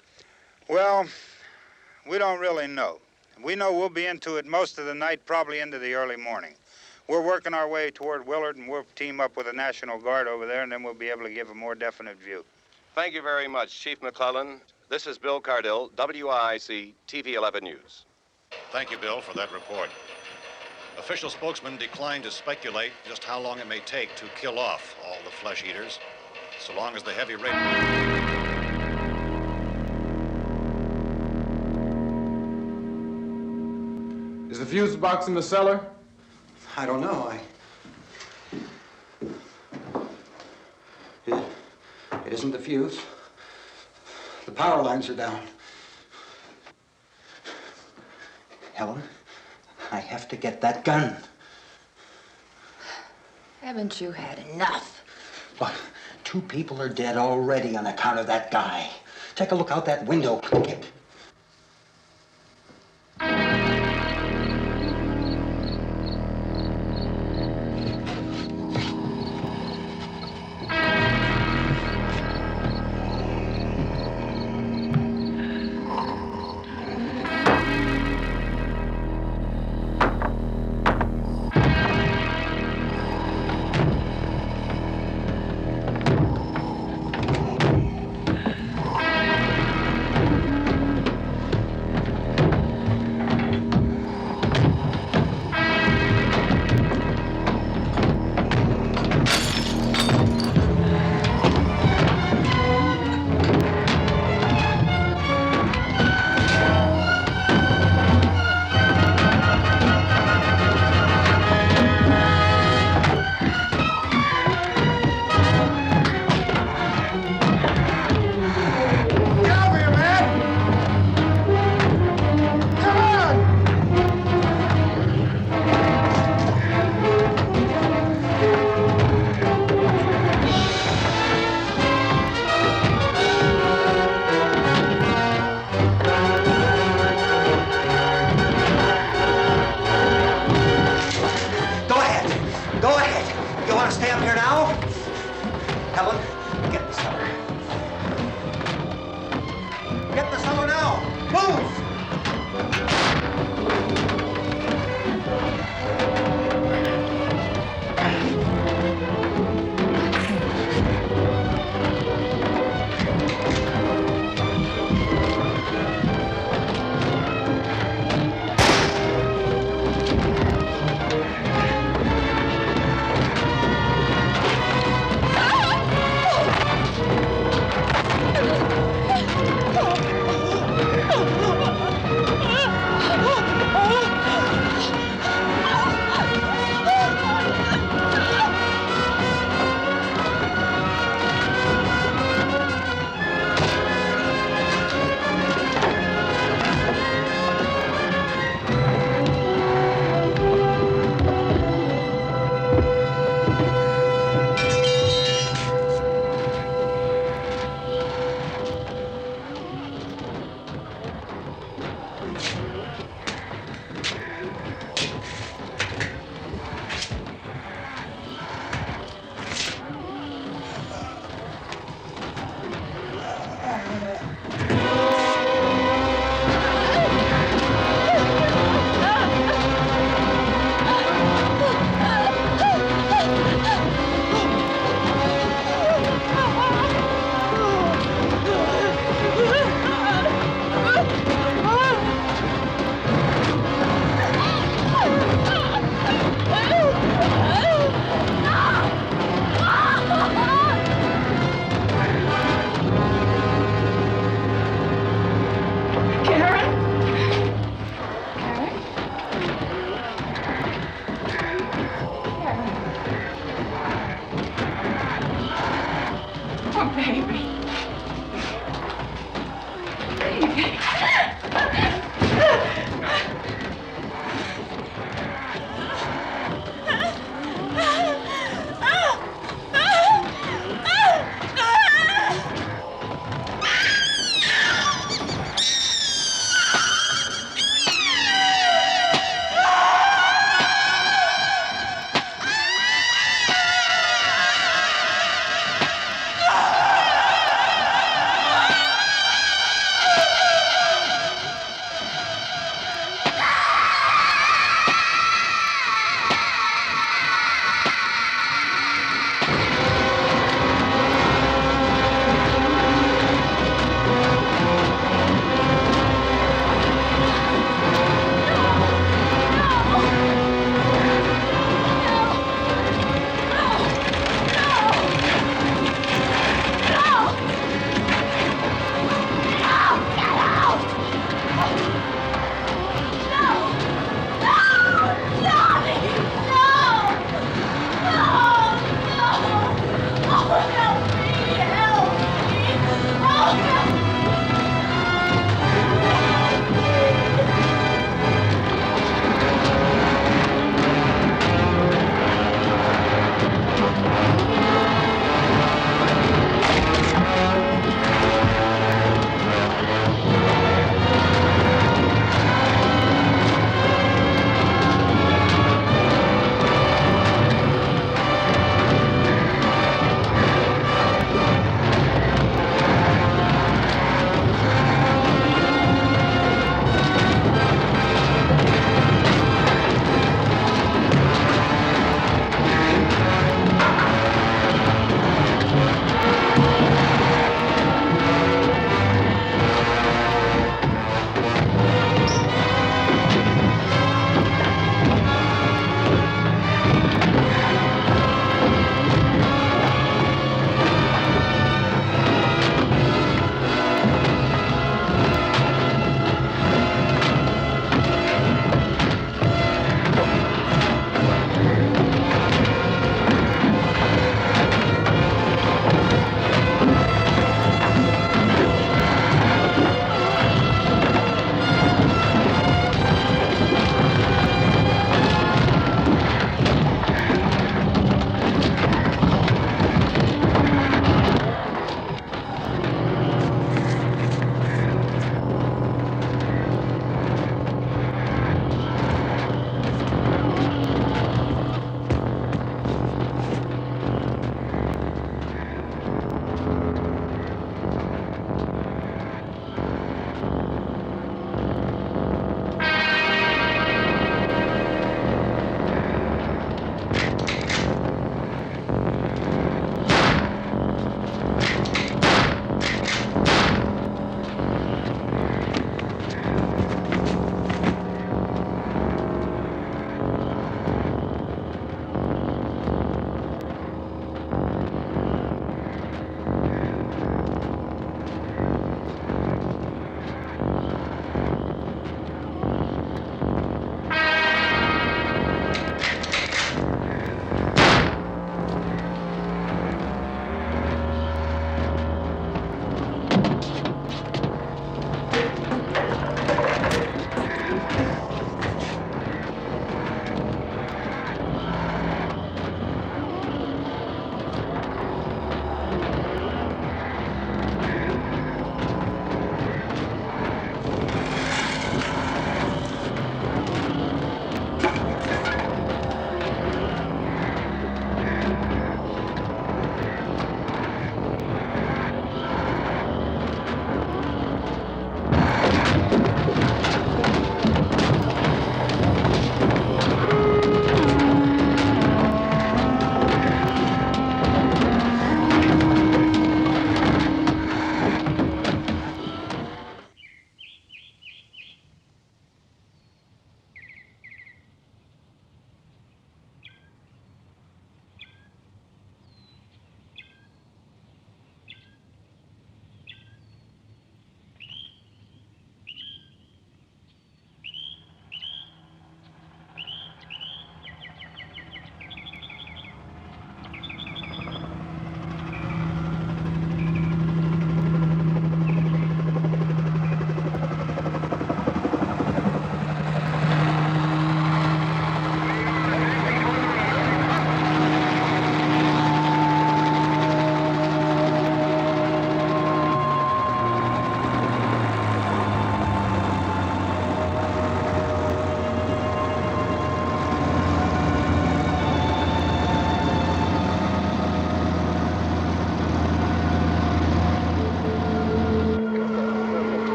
Well, we don't really know. We know we'll be into it most of the night, probably into the early morning. We're working our way toward Willard, and we'll team up with the National Guard over there, and then we'll be able to give a more definite view. Thank you very much, Chief McClellan. This is Bill Cardill, WIC TV 11 News. Thank you, Bill, for that report. Official spokesmen declined to speculate just how long it may take to kill off all the flesh eaters, so long as the heavy rain... Is the fuse box in the cellar? I don't know. isn't the fuse. The power lines are down. Helen, I have to get that gun. Haven't you had enough? What? 2 people are dead already on account of that guy. Take a look out that window. Get.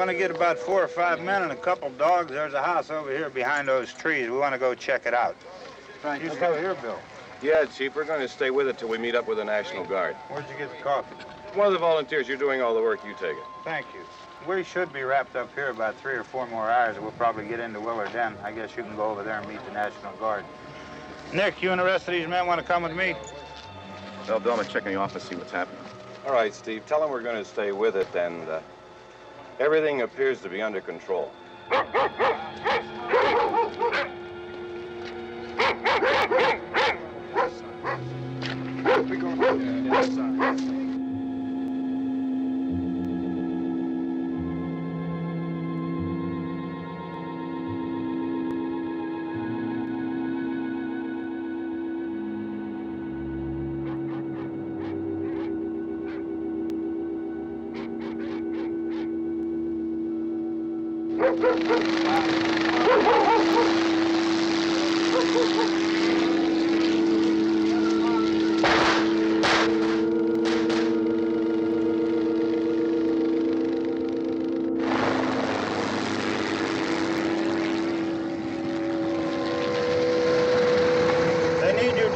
want to get about 4 or 5 men and a couple dogs. There's a house over here behind those trees. We want to go check it out. Right. You still here, Bill? Yeah, Chief, we're going to stay with it till we meet up with the National Guard. Where'd you get the coffee? One of the volunteers, you're doing all the work, you take it. Thank you. We should be wrapped up here about 3 or 4 more hours. We'll probably get into Willard Den. I guess you can go over there and meet the National Guard. Nick, you and the rest of these men want to come with me? Well, Bill, I'm going to check in the office, see what's happening. All right, Steve, tell them we're going to stay with it, and everything appears to be under control. We're going inside.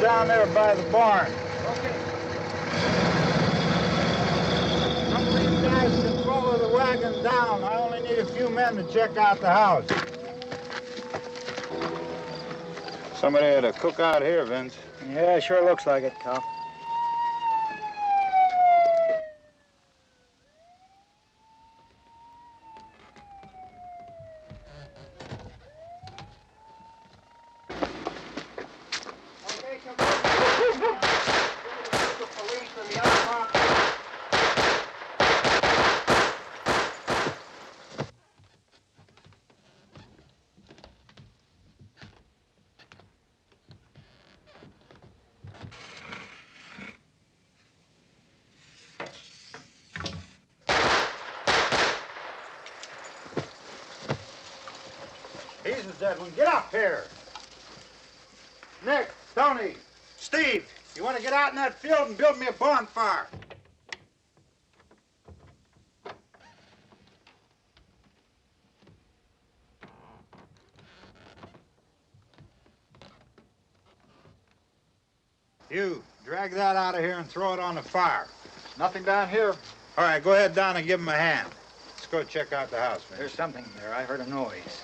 Down there by the barn. Okay. Some of these guys can follow the wagon down. I only need a few men to check out the house. Somebody had a cook out here, Vince. Yeah, sure looks like it, Cal. He's the dead one. Get up here. Nick, Tony, Steve, you want to get out in that field and build me a bonfire? You, drag that out of here and throw it on the fire. Nothing down here. All right, go ahead down and give him a hand. Let's go check out the house, man. There's something there. I heard a noise.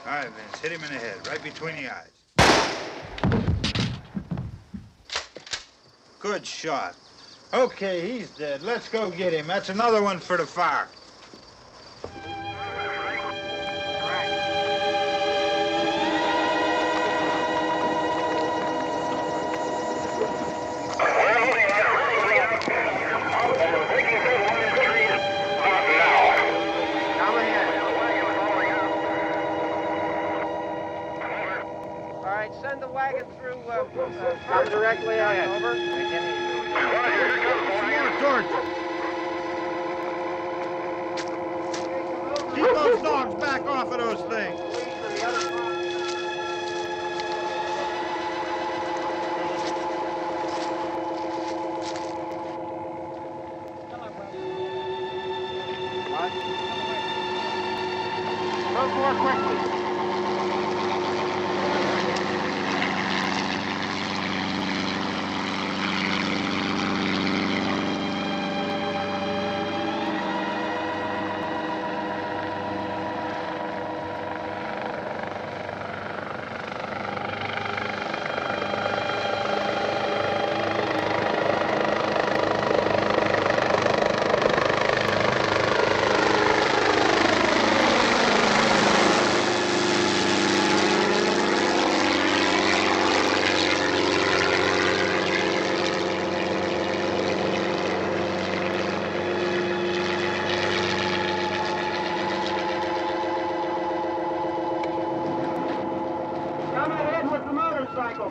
All right, Vince, hit him in the head, right between the eyes. Good shot. Okay, he's dead. Let's go get him. That's another one for the fire. Send the wagon through directly out. Over. More torches. Keep those dogs back off of those things. Move more quickly.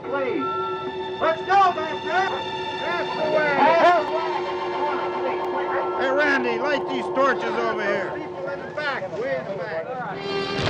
Please. Let's go back there. That's the way. Hey, Randy, light these torches over here. People in the back, way in the back.